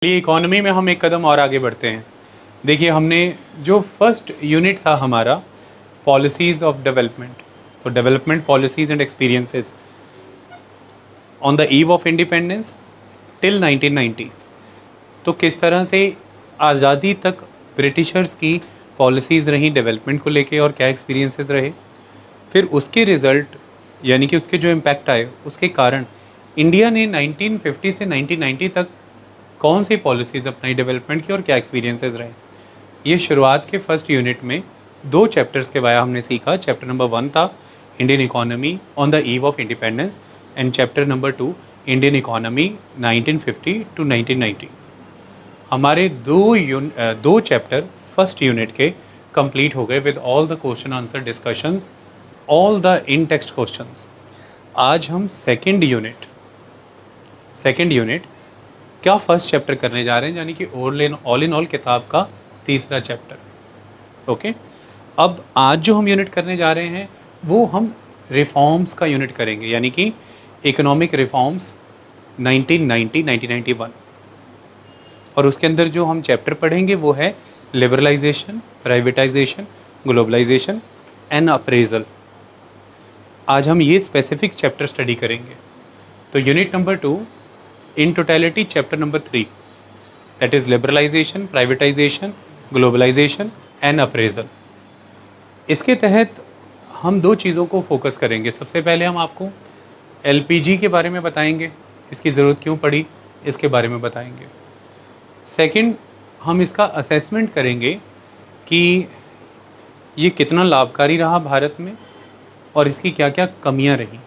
ये इकोनॉमी में हम एक कदम और आगे बढ़ते हैं। देखिए, हमने जो फर्स्ट यूनिट था हमारा पॉलिसीज़ ऑफ डेवलपमेंट, तो development policies and experiences on the eve of independence till 1990। तो किस तरह से आज़ादी तक ब्रिटिशर्स की पॉलिसीज़ रहीं डेवलपमेंट को लेके और क्या एक्सपीरियंसेस रहे, फिर उसके रिज़ल्ट यानी कि उसके जो इम्पैक्ट आए उसके कारण इंडिया ने 1950 से 1990 तक कौन सी पॉलिसीज़ अपनाई डेवलपमेंट की और क्या एक्सपीरियंसेस रहे। ये शुरुआत के फर्स्ट यूनिट में 2 चैप्टर्स के बारे हमने सीखा। चैप्टर नंबर 1 था Indian economy on the eve of independence and chapter number 2 Indian economy 1950 to 1990। हमारे दो चैप्टर फर्स्ट यूनिट के कंप्लीट हो गए with all the question answer discussions, all the in text questions. आज हम सेकेंड यूनिट क्या first chapter करने जा रहे हैं, यानी कि ऑल इन ऑल किताब का तीसरा चैप्टर। ओके, अब आज जो हम यूनिट करने जा रहे हैं वो हम रिफॉर्म्स का यूनिट करेंगे, यानी कि इकोनॉमिक रिफॉर्म्स 1991। और उसके अंदर जो हम चैप्टर पढ़ेंगे वो है liberalisation, privatisation, globalisation and appraisal. आज हम ये स्पेसिफिक चैप्टर स्टडी करेंगे। तो unit number 2 in totality chapter number 3, that is liberalization, privatization, globalization and appraisal। इसके तहत हम 2 चीज़ों को फोकस करेंगे। सबसे पहले हम आपको एलपीजी के बारे में बताएंगे, इसकी ज़रूरत क्यों पड़ी इसके बारे में बताएंगे। सेकंड, हम इसका असेसमेंट करेंगे कि ये कितना लाभकारी रहा भारत में और इसकी क्या क्या कमियां रहीं,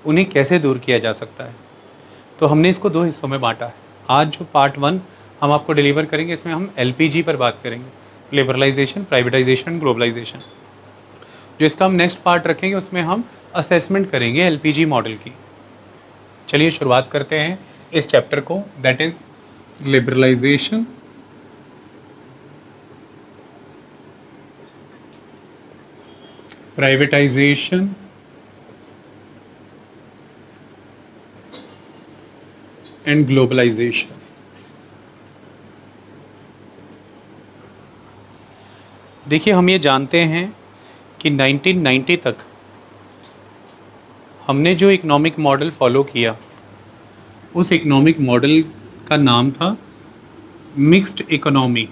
उन्हें कैसे दूर किया जा सकता है। तो हमने इसको 2 हिस्सों में बांटा है। आज जो पार्ट 1 हम आपको डिलीवर करेंगे, इसमें हम एलपीजी पर बात करेंगे, लिबरलाइजेशन, प्राइवेटाइजेशन, ग्लोबलाइजेशन। जो इसका हम नेक्स्ट पार्ट रखेंगे उसमें हम असेसमेंट करेंगे एलपीजी मॉडल की। चलिए शुरुआत करते हैं इस चैप्टर को, that is liberalisation, privatisation and globalisation. देखिए, हम ये जानते हैं कि 1990 तक हमने जो इकोनॉमिक मॉडल फॉलो किया उस इकोनॉमिक मॉडल का नाम था मिक्स्ड इकोनॉमी।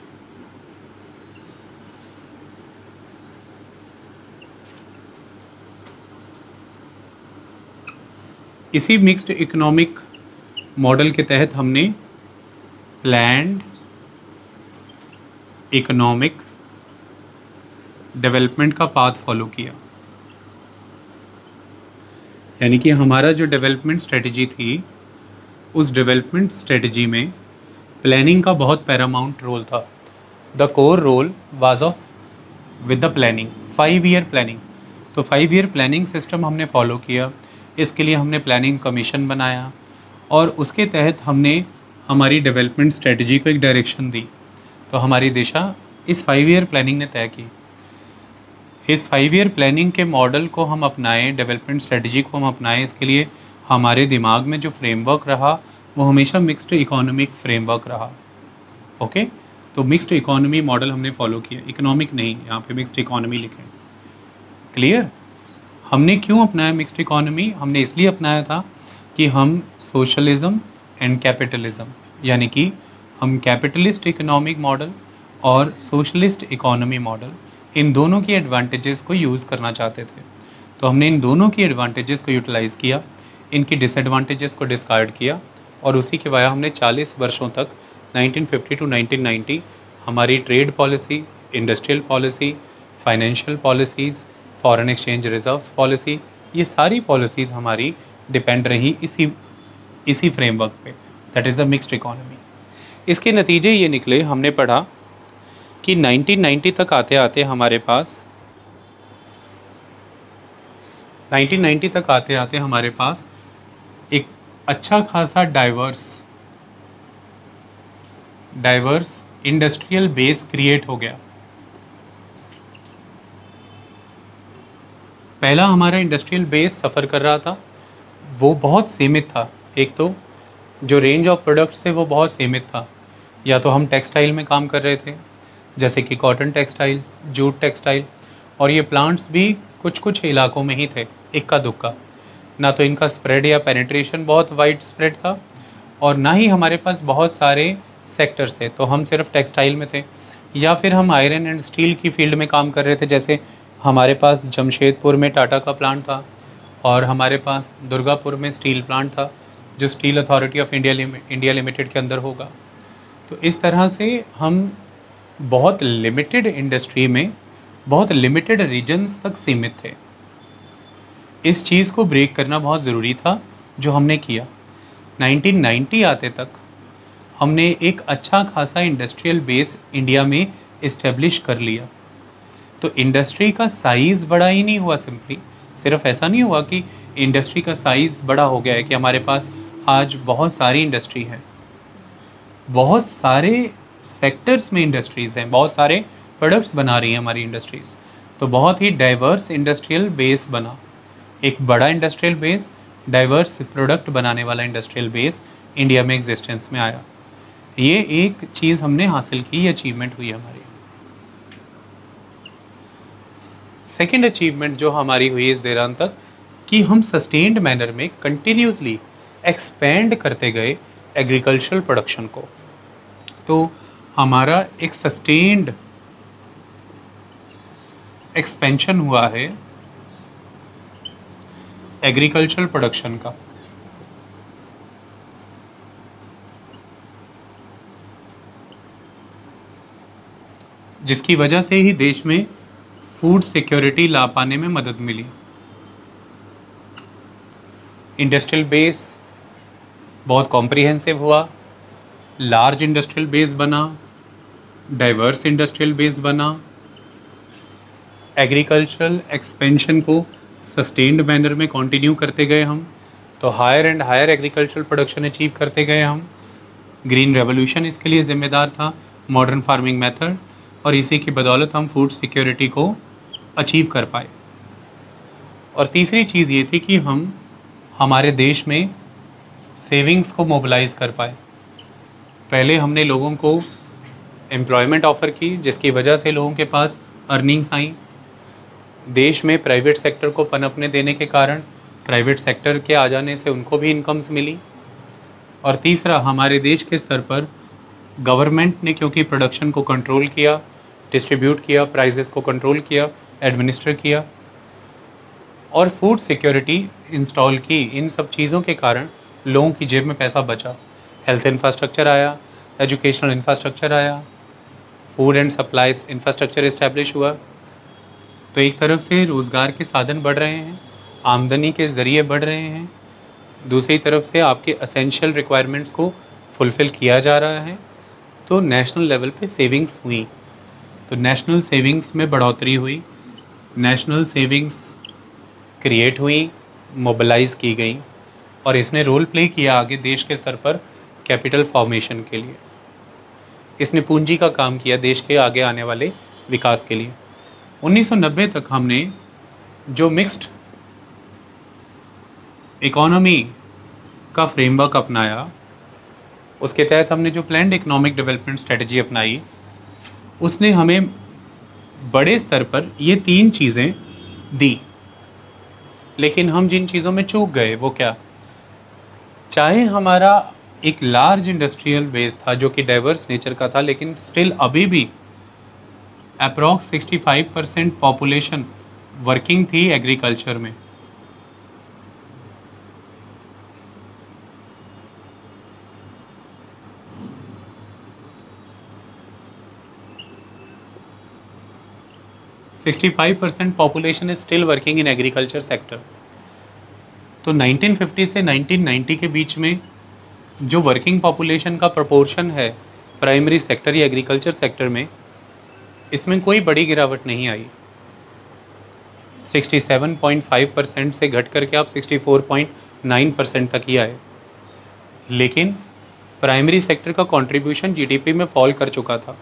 इसी मिक्स्ड इकोनॉमिक मॉडल के तहत हमने प्लैन्ड इकोनॉमिक डेवलपमेंट का पाथ फॉलो किया। यानी कि हमारा जो डेवलपमेंट स्ट्रेटजी थी उस डेवलपमेंट स्ट्रेटजी में प्लानिंग का बहुत पैरामाउंट रोल था। The core role was of with the planning, 5 year planning. तो 5 ईयर प्लानिंग सिस्टम हमने फॉलो किया। इसके लिए हमने प्लानिंग कमीशन बनाया और उसके तहत हमने हमारी डेवलपमेंट स्ट्रेटजी को एक डायरेक्शन दी। तो हमारी दिशा इस 5 ईयर प्लानिंग ने तय की। इस 5 ईयर प्लानिंग के मॉडल को हम अपनाएं, डेवलपमेंट स्ट्रेटजी को हम अपनाएं, इसके लिए हमारे दिमाग में जो फ्रेमवर्क रहा वो हमेशा मिक्स्ड इकोनॉमिक फ्रेमवर्क रहा। ओके, तो मिक्स्ड इकोनॉमी मॉडल हमने फॉलो किया, इकोनॉमिक नहीं, यहाँ पे मिक्स्ड इकोनॉमी लिखें। क्लियर? हमने क्यों अपनाया मिक्स्ड इकोनॉमी? हमने इसलिए अपनाया था कि हम सोशलिज़म एंड कैपिटलिज़म, यानी कि हम कैपिटलिस्ट इकोनॉमिक मॉडल और सोशलिस्ट इकोनॉमी मॉडल, इन दोनों की एडवांटेजेस को यूज़ करना चाहते थे। तो हमने इन दोनों की एडवांटेजेस को यूटिलाइज़ किया, इनकी डिसएडवांटेजेस को डिस्कार्ड किया और उसी के वजह हमने 40 वर्षों तक 1950 टू 1990 हमारी trade policy, industrial policy, financial policies, foreign exchange reserves policy, ये सारी पॉलिसीज़ हमारी डिपेंड रही इसी फ्रेमवर्क पे, that is the mixed economy. इसके नतीजे ये निकले, हमने पढ़ा कि 1990 तक आते आते हमारे पास एक अच्छा खासा डाइवर्स इंडस्ट्रियल बेस क्रिएट हो गया। पहला हमारा इंडस्ट्रियल बेस सफ़र कर रहा था, वो बहुत सीमित था। एक तो जो रेंज ऑफ प्रोडक्ट्स थे वो बहुत सीमित था। या तो हम टेक्सटाइल में काम कर रहे थे, जैसे कि कॉटन टेक्सटाइल, जूट टेक्सटाइल, और ये प्लांट्स भी कुछ कुछ इलाकों में ही थे, इक्का दुक्का। ना तो इनका स्प्रेड या पेनिट्रेशन बहुत वाइड स्प्रेड था, और ना ही हमारे पास बहुत सारे सेक्टर्स थे, तो हम सिर्फ टेक्सटाइल में थे। या फिर हम आयरन एंड स्टील की फील्ड में काम कर रहे थे, जैसे हमारे पास जमशेदपुर में टाटा का प्लांट था, और हमारे पास दुर्गापुर में स्टील प्लांट था, जो steel authority of India limited के अंदर होगा। तो इस तरह से हम बहुत लिमिटेड इंडस्ट्री में बहुत लिमिटेड रीजन्स तक सीमित थे। इस चीज़ को ब्रेक करना बहुत ज़रूरी था, जो हमने किया। 1990 आते तक हमने एक अच्छा खासा इंडस्ट्रियल बेस इंडिया में इस्टेब्लिश कर लिया। तो इंडस्ट्री का साइज़ बड़ा ही नहीं हुआ, सिंपली सिर्फ ऐसा नहीं हुआ कि इंडस्ट्री का साइज़ बड़ा हो गया है कि हमारे पास आज बहुत सारी इंडस्ट्री है, बहुत सारे सेक्टर्स में इंडस्ट्रीज़ हैं, बहुत सारे प्रोडक्ट्स बना रही हैं हमारी इंडस्ट्रीज़। तो बहुत ही डाइवर्स इंडस्ट्रियल बेस बना, एक बड़ा इंडस्ट्रियल बेस, डाइवर्स प्रोडक्ट बनाने वाला इंडस्ट्रियल बेस इंडिया में एग्जिस्टेंस में आया। ये एक चीज़ हमने हासिल की, ये अचीवमेंट हुई हमारी। सेकेंड अचीवमेंट जो हमारी हुई इस दौरान तक, कि हम सस्टेन्ड मैनर में कंटिन्यूसली एक्सपेंड करते गए एग्रीकल्चरल प्रोडक्शन को। तो हमारा एक सस्टेन्ड एक्सपेंशन हुआ है एग्रीकल्चरल प्रोडक्शन का। जिसकी वजह से ही देश में फूड सिक्योरिटी ला पाने में मदद मिली। इंडस्ट्रियल बेस बहुत कॉम्प्रिहेंसिव हुआ, लार्ज इंडस्ट्रियल बेस बना, डाइवर्स इंडस्ट्रियल बेस बना, एग्रीकल्चरल एक्सपेंशन को सस्टेन्ड मैनर में कंटिन्यू करते गए हम। तो higher and higher agricultural production achieve करते गए हम। ग्रीन रेवोल्यूशन इसके लिए ज़िम्मेदार था, मॉडर्न फार्मिंग मेथड, और इसी की बदौलत हम फूड सिक्योरिटी को अचीव कर पाए। और तीसरी चीज़ ये थी कि हम हमारे देश में सेविंग्स को मोबिलाइज़ कर पाए। पहले हमने लोगों को एम्प्लॉयमेंट ऑफ़र की, जिसकी वजह से लोगों के पास अर्निंग्स आई। देश में प्राइवेट सेक्टर को पनपने देने के कारण प्राइवेट सेक्टर के आ जाने से उनको भी इनकम्स मिली। और तीसरा, हमारे देश के स्तर पर गवर्नमेंट ने क्योंकि प्रोडक्शन को कंट्रोल किया, डिस्ट्रीब्यूट किया, प्राइसेस को कंट्रोल किया, एडमिनिस्टर किया और फूड सिक्योरिटी इंस्टॉल की, इन सब चीज़ों के कारण लोगों की जेब में पैसा बचा। हेल्थ इंफ्रास्ट्रक्चर आया, एजुकेशनल इंफ्रास्ट्रक्चर आया, food and supplies infrastructure establish हुआ। तो एक तरफ से रोज़गार के साधन बढ़ रहे हैं, आमदनी के ज़रिए बढ़ रहे हैं, दूसरी तरफ से आपके असेंशियल रिक्वायरमेंट्स को फुलफ़िल किया जा रहा है। तो नेशनल लेवल पे सेविंग्स हुई, तो नेशनल सेविंग्स में बढ़ोतरी हुई, नेशनल सेविंग्स क्रिएट हुई, मोबिलाइज़ की गई, और इसने रोल प्ले किया आगे देश के स्तर पर कैपिटल फॉर्मेशन के लिए। इसने पूंजी का काम किया देश के आगे आने वाले विकास के लिए। 1990 तक हमने जो मिक्स्ड इकोनॉमी का फ्रेमवर्क अपनाया, उसके तहत हमने जो प्लान्ड इकोनॉमिक डेवलपमेंट स्ट्रेटजी अपनाई, उसने हमें बड़े स्तर पर ये 3 चीज़ें दी। लेकिन हम जिन चीज़ों में चूक गए वो क्या? चाहे हमारा एक लार्ज इंडस्ट्रियल बेस था जो कि डाइवर्स नेचर का था, लेकिन स्टिल अभी भी अप्रॉक्स 65% पॉपुलेशन वर्किंग थी एग्रीकल्चर में। %65 population is still working in agriculture sector. तो 1950 से 1990 के बीच में जो वर्किंग पॉपुलेशन का प्रोपोर्शन है प्राइमरी सेक्टर या एग्रीकल्चर सेक्टर में, इसमें कोई बड़ी गिरावट नहीं आई। 67.5% से घट करके आप 64.9% तक ही आए। लेकिन प्राइमरी सेक्टर का कंट्रीब्यूशन जीडीपी में फॉल कर चुका था,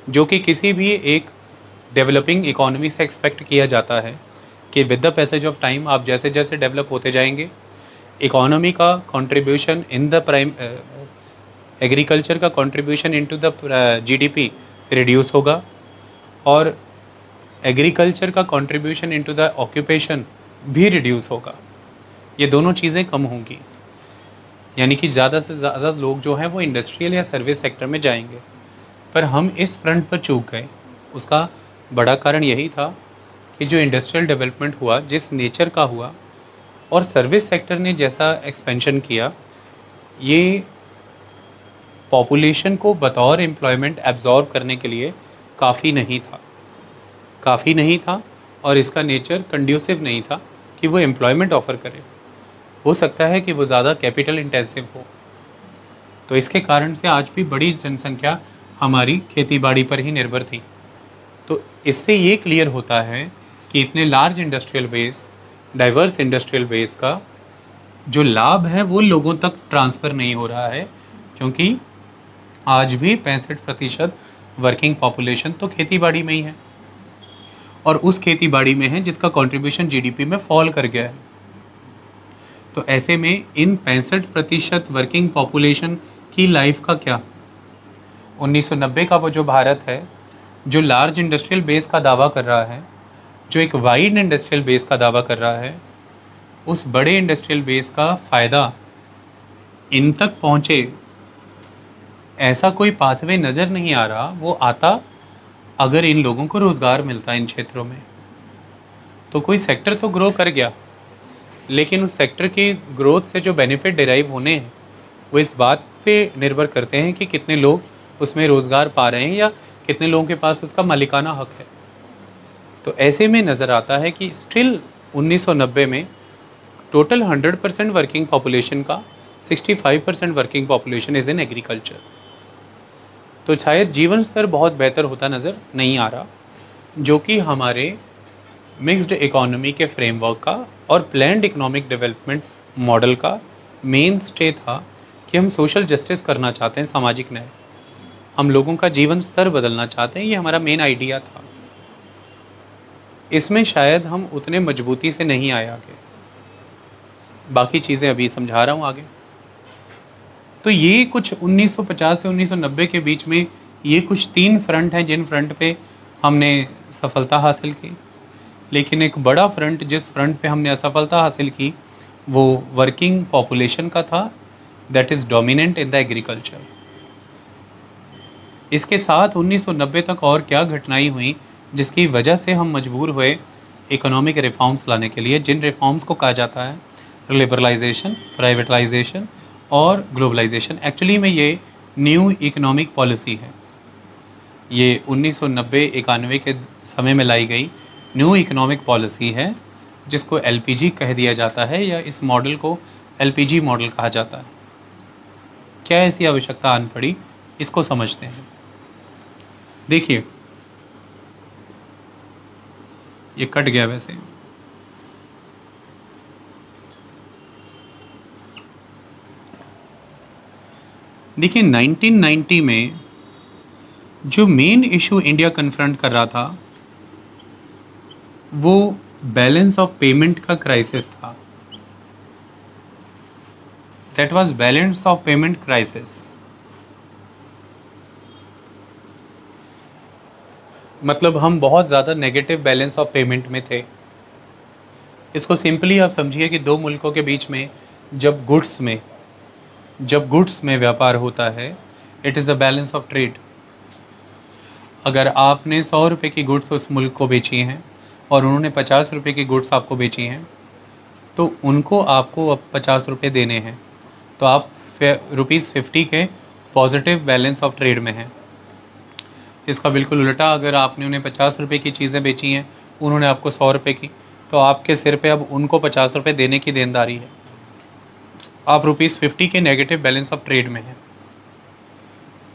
जो कि किसी भी एक डेवलपिंग इकोनॉमी से एक्सपेक्ट किया जाता है कि with the passage of time आप जैसे जैसे डेवलप होते जाएंगे, इकोनॉमी का कंट्रीब्यूशन इन द एग्रीकल्चर का contribution into the GDP reduce होगा और एग्रीकल्चर का कंट्रीब्यूशन इनटू द ऑक्यूपेशन भी रिड्यूस होगा। ये दोनों चीज़ें कम होंगी, यानी कि ज़्यादा से ज़्यादा लोग जो हैं वो इंडस्ट्रियल या सर्विस सेक्टर में जाएंगे। पर हम इस फ्रंट पर चूक गए। उसका बड़ा कारण यही था कि जो इंडस्ट्रियल डेवलपमेंट हुआ, जिस नेचर का हुआ, और सर्विस सेक्टर ने जैसा एक्सपेंशन किया, ये पॉपुलेशन को बतौर एम्प्लॉयमेंट एब्जॉर्ब करने के लिए काफ़ी नहीं था और इसका नेचर कंड्यूसिव नहीं था कि वो एम्प्लॉयमेंट ऑफ़र करे। हो सकता है कि वो ज़्यादा कैपिटल इंटेंसिव हो। तो इसके कारण से आज भी बड़ी जनसंख्या हमारी खेतीबाड़ी पर ही निर्भर थी। तो इससे ये क्लियर होता है कि इतने large industrial base, diverse industrial base का जो लाभ है वो लोगों तक ट्रांसफ़र नहीं हो रहा है, क्योंकि आज भी 65% वर्किंग पॉपुलेशन तो खेतीबाड़ी में ही है और उस खेतीबाड़ी में है जिसका कंट्रीब्यूशन जीडीपी में फॉल कर गया है। तो ऐसे में इन 65% वर्किंग पॉपुलेशन की लाइफ का क्या? 1990 का वो जो भारत है, जो लार्ज इंडस्ट्रियल बेस का दावा कर रहा है, जो एक वाइड इंडस्ट्रियल बेस का दावा कर रहा है, उस बड़े इंडस्ट्रियल बेस का फ़ायदा इन तक पहुँचे ऐसा कोई पाथवे नज़र नहीं आ रहा। वो आता अगर इन लोगों को रोज़गार मिलता इन क्षेत्रों में। तो कोई सेक्टर तो ग्रो कर गया, लेकिन उस सेक्टर की ग्रोथ से जो बेनिफिट डिराइव होने हैं वो इस बात पे निर्भर करते हैं कि कितने लोग उसमें रोज़गार पा रहे हैं या कितने लोगों के पास उसका मालिकाना हक है। तो ऐसे में नज़र आता है कि स्टिल 1990 में टोटल 100% वर्किंग पॉपुलेशन का 65% working population is in agriculture. तो शायद जीवन स्तर बहुत बेहतर होता नज़र नहीं आ रहा, जो कि हमारे मिक्स्ड इकोनॉमी के फ्रेमवर्क का और प्लान्ड इकोनॉमिक डेवलपमेंट मॉडल का मेन स्टे था कि हम सोशल जस्टिस करना चाहते हैं, सामाजिक न्याय, हम लोगों का जीवन स्तर बदलना चाहते हैं। ये हमारा मेन आइडिया था। इसमें शायद हम उतने मजबूती से नहीं आए आगे। बाकी चीज़ें अभी समझा रहा हूँ आगे। तो ये कुछ 1950 से 1990 के बीच में ये कुछ 3 फ्रंट हैं जिन फ्रंट पे हमने सफलता हासिल की। लेकिन एक बड़ा फ्रंट जिस फ्रंट पे हमने असफलता हासिल की वो वर्किंग पॉपुलेशन का था, that is dominant in the agriculture. इसके साथ 1990 तक और क्या घटनाएं हुई जिसकी वजह से हम मजबूर हुए इकोनॉमिक रिफॉर्म्स लाने के लिए, जिन रिफॉर्म्स को कहा जाता है लिबरलाइजेशन, प्राइवेटाइजेशन और ग्लोबलाइजेशन। एक्चुअली में ये न्यू इकोनॉमिक पॉलिसी है। ये 1990-91 के समय में लाई गई न्यू इकोनॉमिक पॉलिसी है, जिसको एलपीजी कह दिया जाता है, या इस मॉडल को एलपीजी मॉडल कहा जाता है। क्या ऐसी आवश्यकता आन पड़ी, इसको समझते हैं। देखिए, ये कट गया वैसे। देखिए, 1990 में जो मेन इशू इंडिया कन्फ्रंट कर रहा था वो बैलेंस ऑफ पेमेंट का क्राइसिस था। That was balance of payment crisis. मतलब हम बहुत ज़्यादा नेगेटिव बैलेंस ऑफ पेमेंट में थे। इसको सिंपली आप समझिए कि दो मुल्कों के बीच में जब गुड्स में व्यापार होता है, it is a balance of trade. अगर आपने 100 रुपये की गुड्स उस मुल्क को बेची हैं और उन्होंने 50 रुपये की गुड्स आपको बेची हैं, तो उनको आपको अब 50 रुपये देने हैं, तो आप ₹50 के पॉजिटिव बैलेंस ऑफ ट्रेड में हैं। इसका बिल्कुल उल्टा, अगर आपने उन्हें 50 रुपये की चीज़ें बेची हैं, उन्होंने आपको 100 रुपये की, तो आपके सिर पे अब उनको 50 रुपये देने की देनदारी है। आप ₹50 के नेगेटिव बैलेंस ऑफ ट्रेड में हैं।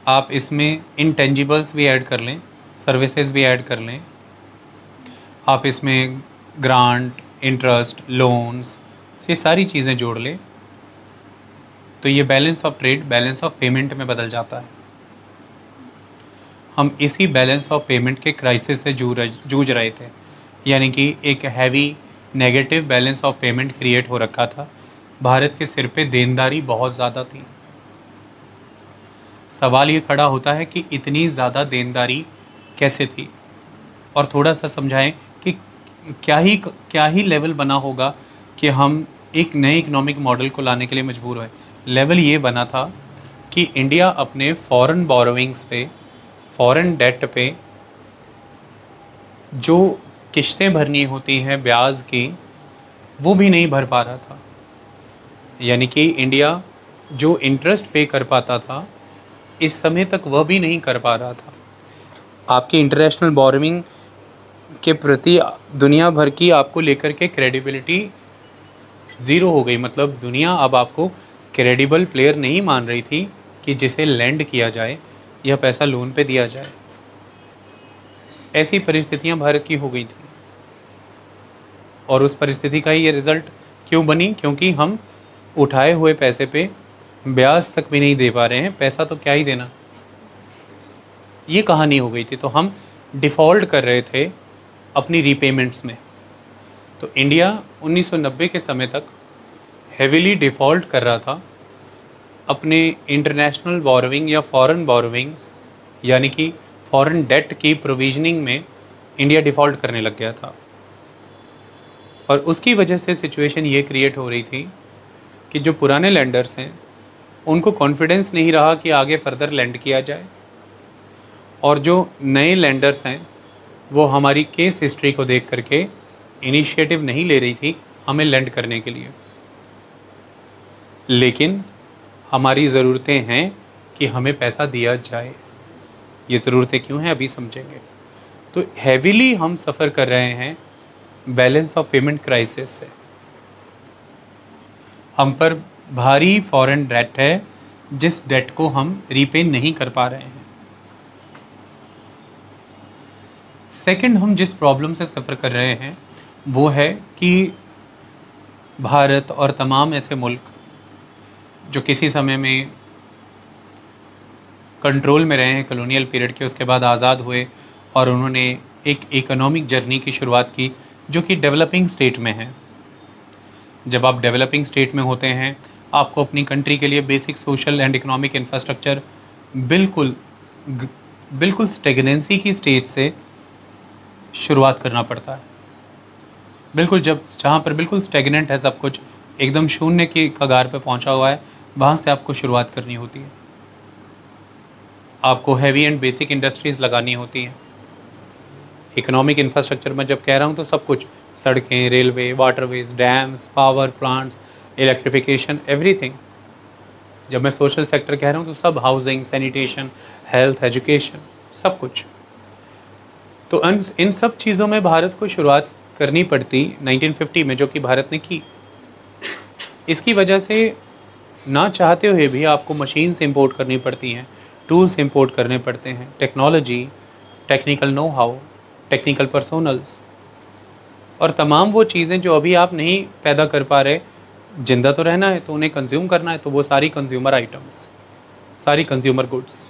आप इसमें इंटेंजिबल्स भी ऐड कर लें, सर्विसेज भी ऐड कर लें, आप इसमें ग्रांट, इंटरेस्ट, लोन्स, ये सारी चीज़ें जोड़ लें, तो ये balance of trade balance of payment में बदल जाता है। हम इसी बैलेंस ऑफ पेमेंट के क्राइसिस से जूझ रहे थे, यानी कि एक heavy negative balance of payment create हो रखा था। भारत के सिर पे देनदारी बहुत ज़्यादा थी। सवाल ये खड़ा होता है कि इतनी ज़्यादा देनदारी कैसे थी, और थोड़ा सा समझाएं कि क्या ही लेवल बना होगा कि हम एक नए इकोनॉमिक मॉडल को लाने के लिए मजबूर हुए। लेवल ये बना था कि इंडिया अपने फॉरेन बोरोविंग्स पे, फॉरेन डेट पे जो किश्तें भरनी होती हैं ब्याज की, वो भी नहीं भर पा रहा था। यानी कि इंडिया जो इंटरेस्ट पे कर पाता था, इस समय तक वह भी नहीं कर पा रहा था। आपकी इंटरनेशनल बोरोविंग के प्रति दुनिया भर की आपको लेकर के क्रेडिबिलिटी ज़ीरो हो गई। मतलब दुनिया अब आपको क्रेडिबल प्लेयर नहीं मान रही थी कि जिसे लैंड किया जाए या पैसा लोन पे दिया जाए। ऐसी परिस्थितियां भारत की हो गई थी, और उस परिस्थिति का ही ये रिज़ल्ट क्यों बनी? क्योंकि हम उठाए हुए पैसे पे ब्याज तक भी नहीं दे पा रहे हैं, पैसा तो क्या ही देना। ये कहानी हो गई थी। तो हम डिफ़ॉल्ट कर रहे थे अपनी रीपेमेंट्स में। तो इंडिया 1990 के समय तक हेविली डिफ़ॉल्ट कर रहा था अपने इंटरनेशनल बोरोविंग या फॉरेन बोरोविंग्स, यानी कि फॉरेन डेट की प्रोविजनिंग में इंडिया डिफ़ॉल्ट करने लग गया था। और उसकी वजह से सिचुएशन ये क्रिएट हो रही थी कि जो पुराने लैंडर्स हैं उनको कॉन्फिडेंस नहीं रहा कि आगे फर्दर लैंड किया जाए, और जो नए लैंडर्स हैं वो हमारी केस हिस्ट्री को देख करके इनिशिएटिव नहीं ले रही थी हमें लैंड करने के लिए। लेकिन हमारी ज़रूरतें हैं कि हमें पैसा दिया जाए। ये ज़रूरतें क्यों हैं अभी समझेंगे। तो हैविली हम सफ़र कर रहे हैं बैलेंस ऑफ पेमेंट क्राइसिस से। हम पर भारी फॉरेन डेट है जिस डेट को हम रीपे नहीं कर पा रहे हैं। सेकंड, हम जिस प्रॉब्लम से सफ़र कर रहे हैं वो है कि भारत और तमाम ऐसे मुल्क जो किसी समय में कंट्रोल में रहे हैं कॉलोनियल पीरियड के, उसके बाद आज़ाद हुए और उन्होंने एक इकोनॉमिक जर्नी की शुरुआत की जो कि डेवलपिंग स्टेट में है। जब आप डेवलपिंग स्टेट में होते हैं, आपको अपनी कंट्री के लिए basic social and economic infrastructure बिल्कुल स्टेगनेंसी की स्टेज से शुरुआत करना पड़ता है। बिल्कुल जहाँ पर बिल्कुल स्टेगनेंट है सब कुछ, एकदम शून्य की कगार पे पहुँचा हुआ है, वहाँ से आपको शुरुआत करनी होती है। आपको हैवी एंड बेसिक इंडस्ट्रीज़ लगानी होती हैं। इकोनॉमिक इंफ्रास्ट्रक्चर में जब कह रहा हूँ तो सब कुछ, सड़कें, railway, waterways, dams, power plants, electrification, everything. जब मैं सोशल सेक्टर कह रहा हूँ तो सब, हाउसिंग, सैनिटेशन, हेल्थ, एजुकेशन, सब कुछ। तो इन सब चीज़ों में भारत को शुरुआत करनी पड़ती 1950 में, जो कि भारत ने की। इसकी वजह से ना चाहते हुए भी आपको मशीन्स इंपोर्ट करनी पड़ती हैं, टूल्स इंपोर्ट करने पड़ते हैं, technology, technical know how, technical personnels, और तमाम वो चीज़ें जो अभी आप नहीं पैदा कर पा रहे। जिंदा तो रहना है तो उन्हें कंज्यूम करना है, तो वो सारी कंज्यूमर आइटम्स, सारी कंज्यूमर गुड्स,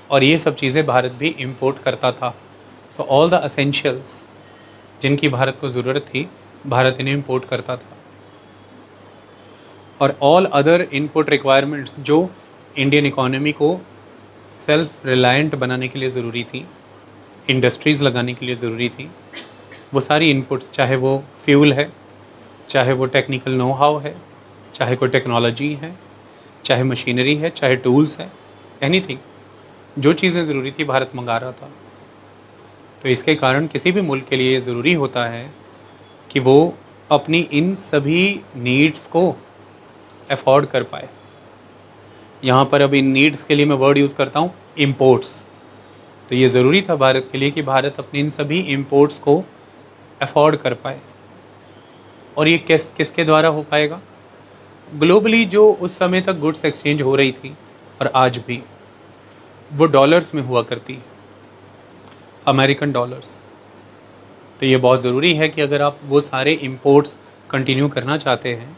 और ये सब चीज़ें भारत भी इंपोर्ट करता था। सो ऑल द एसेंशियल्स जिनकी भारत को ज़रूरत थी, भारत इन्हें इंपोर्ट करता था। और ऑल अदर इनपुट रिक्वायरमेंट्स जो इंडियन इकोनॉमी को सेल्फ रिलायंट बनाने के लिए ज़रूरी थी, इंडस्ट्रीज़ लगाने के लिए ज़रूरी थी, वो सारी इनपुट्स, चाहे वो फ्यूल है, चाहे वो टेक्निकल नो हाउ है, चाहे कोई टेक्नोलॉजी है, चाहे मशीनरी है, चाहे टूल्स है, एनीथिंग, जो चीज़ें ज़रूरी थी भारत मंगा रहा था। तो इसके कारण किसी भी मुल्क के लिए ज़रूरी होता है कि वो अपनी इन सभी नीड्स को अफोर्ड कर पाए। यहाँ पर अब इन नीड्स के लिए मैं वर्ड यूज़ करता हूँ इम्पोर्ट्स। तो ये ज़रूरी था भारत के लिए कि भारत अपने इन सभी इम्पोर्ट्स को अफोर्ड कर पाए। और ये किसके द्वारा हो पाएगा? ग्लोबली जो उस समय तक गुड्स एक्सचेंज हो रही थी और आज भी, वो डॉलर्स में हुआ करती, अमेरिकन डॉलर्स। तो ये बहुत ज़रूरी है कि अगर आप वो सारे इंपोर्ट्स कंटिन्यू करना चाहते हैं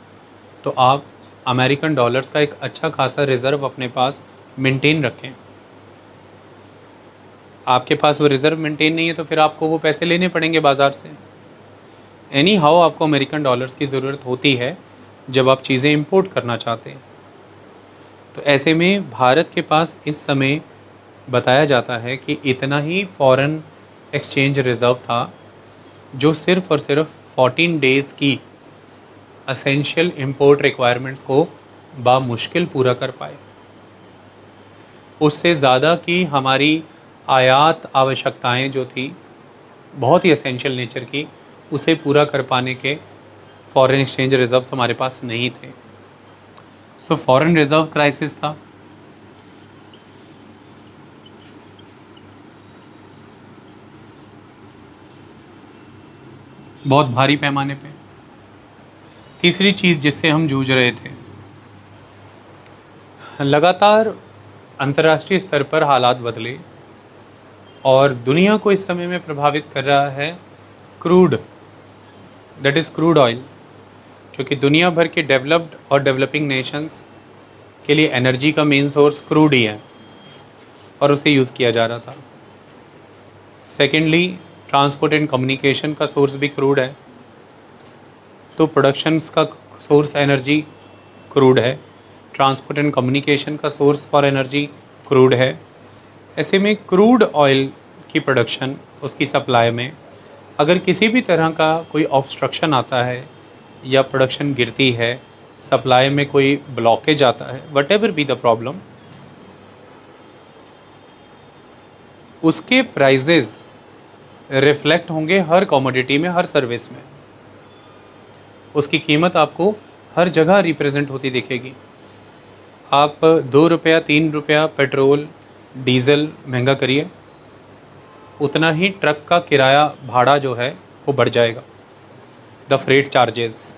तो आप अमेरिकन डॉलर्स का एक अच्छा खासा रिज़र्व अपने पास मेंटेन रखें। आपके पास वो रिज़र्व मेंटेन नहीं है तो फिर आपको वो पैसे लेने पड़ेंगे बाज़ार से। एनी हाउ आपको अमेरिकन डॉलर्स की ज़रूरत होती है जब आप चीज़ें इंपोर्ट करना चाहते हैं। तो ऐसे में भारत के पास इस समय बताया जाता है कि इतना ही फॉरेन एक्सचेंज रिज़र्व था जो सिर्फ़ और सिर्फ 14 डेज़ की असेंशियल इंपोर्ट रिक्वायरमेंट्स को बामुश्किल पूरा कर पाए। उससे ज़्यादा की हमारी आयात आवश्यकताएं जो थी बहुत ही एसेंशियल नेचर की, उसे पूरा कर पाने के फॉरेन एक्सचेंज रिज़र्व्स हमारे पास नहीं थे। सो फॉरेन रिज़र्व क्राइसिस था। बहुत भारी पैमाने पे। तीसरी चीज़ जिससे हम जूझ रहे थे, लगातार अंतर्राष्ट्रीय स्तर पर हालात बदले और दुनिया को इस समय में प्रभावित कर रहा है crude, that is crude oil, क्योंकि दुनिया भर के डेवलप्ड और डेवलपिंग नेशंस के लिए एनर्जी का मेन सोर्स क्रूड ही है और उसे यूज़ किया जा रहा था। सेकेंडली, ट्रांसपोर्ट एंड कम्युनिकेशन का सोर्स भी क्रूड है, तो प्रोडक्शंस का सोर्स एनर्जी क्रूड है, ट्रांसपोर्ट एंड कम्युनिकेशन का सोर्स फॉर एनर्जी क्रूड है। ऐसे में क्रूड ऑयल की प्रोडक्शन, उसकी सप्लाई में अगर किसी भी तरह का कोई ऑब्स्ट्रक्शन आता है या प्रोडक्शन गिरती है, सप्लाई में कोई ब्लॉकेज आता है, what ever be the problem, उसके प्राइजेज़ रिफ्लेक्ट होंगे हर कमोडिटी में, हर सर्विस में। उसकी कीमत आपको हर जगह रिप्रेजेंट होती दिखेगी। आप 2 रुपया 3 रुपया पेट्रोल डीज़ल महंगा करिए, उतना ही ट्रक का किराया भाड़ा जो है वो बढ़ जाएगा, द फ्रेट चार्जेस,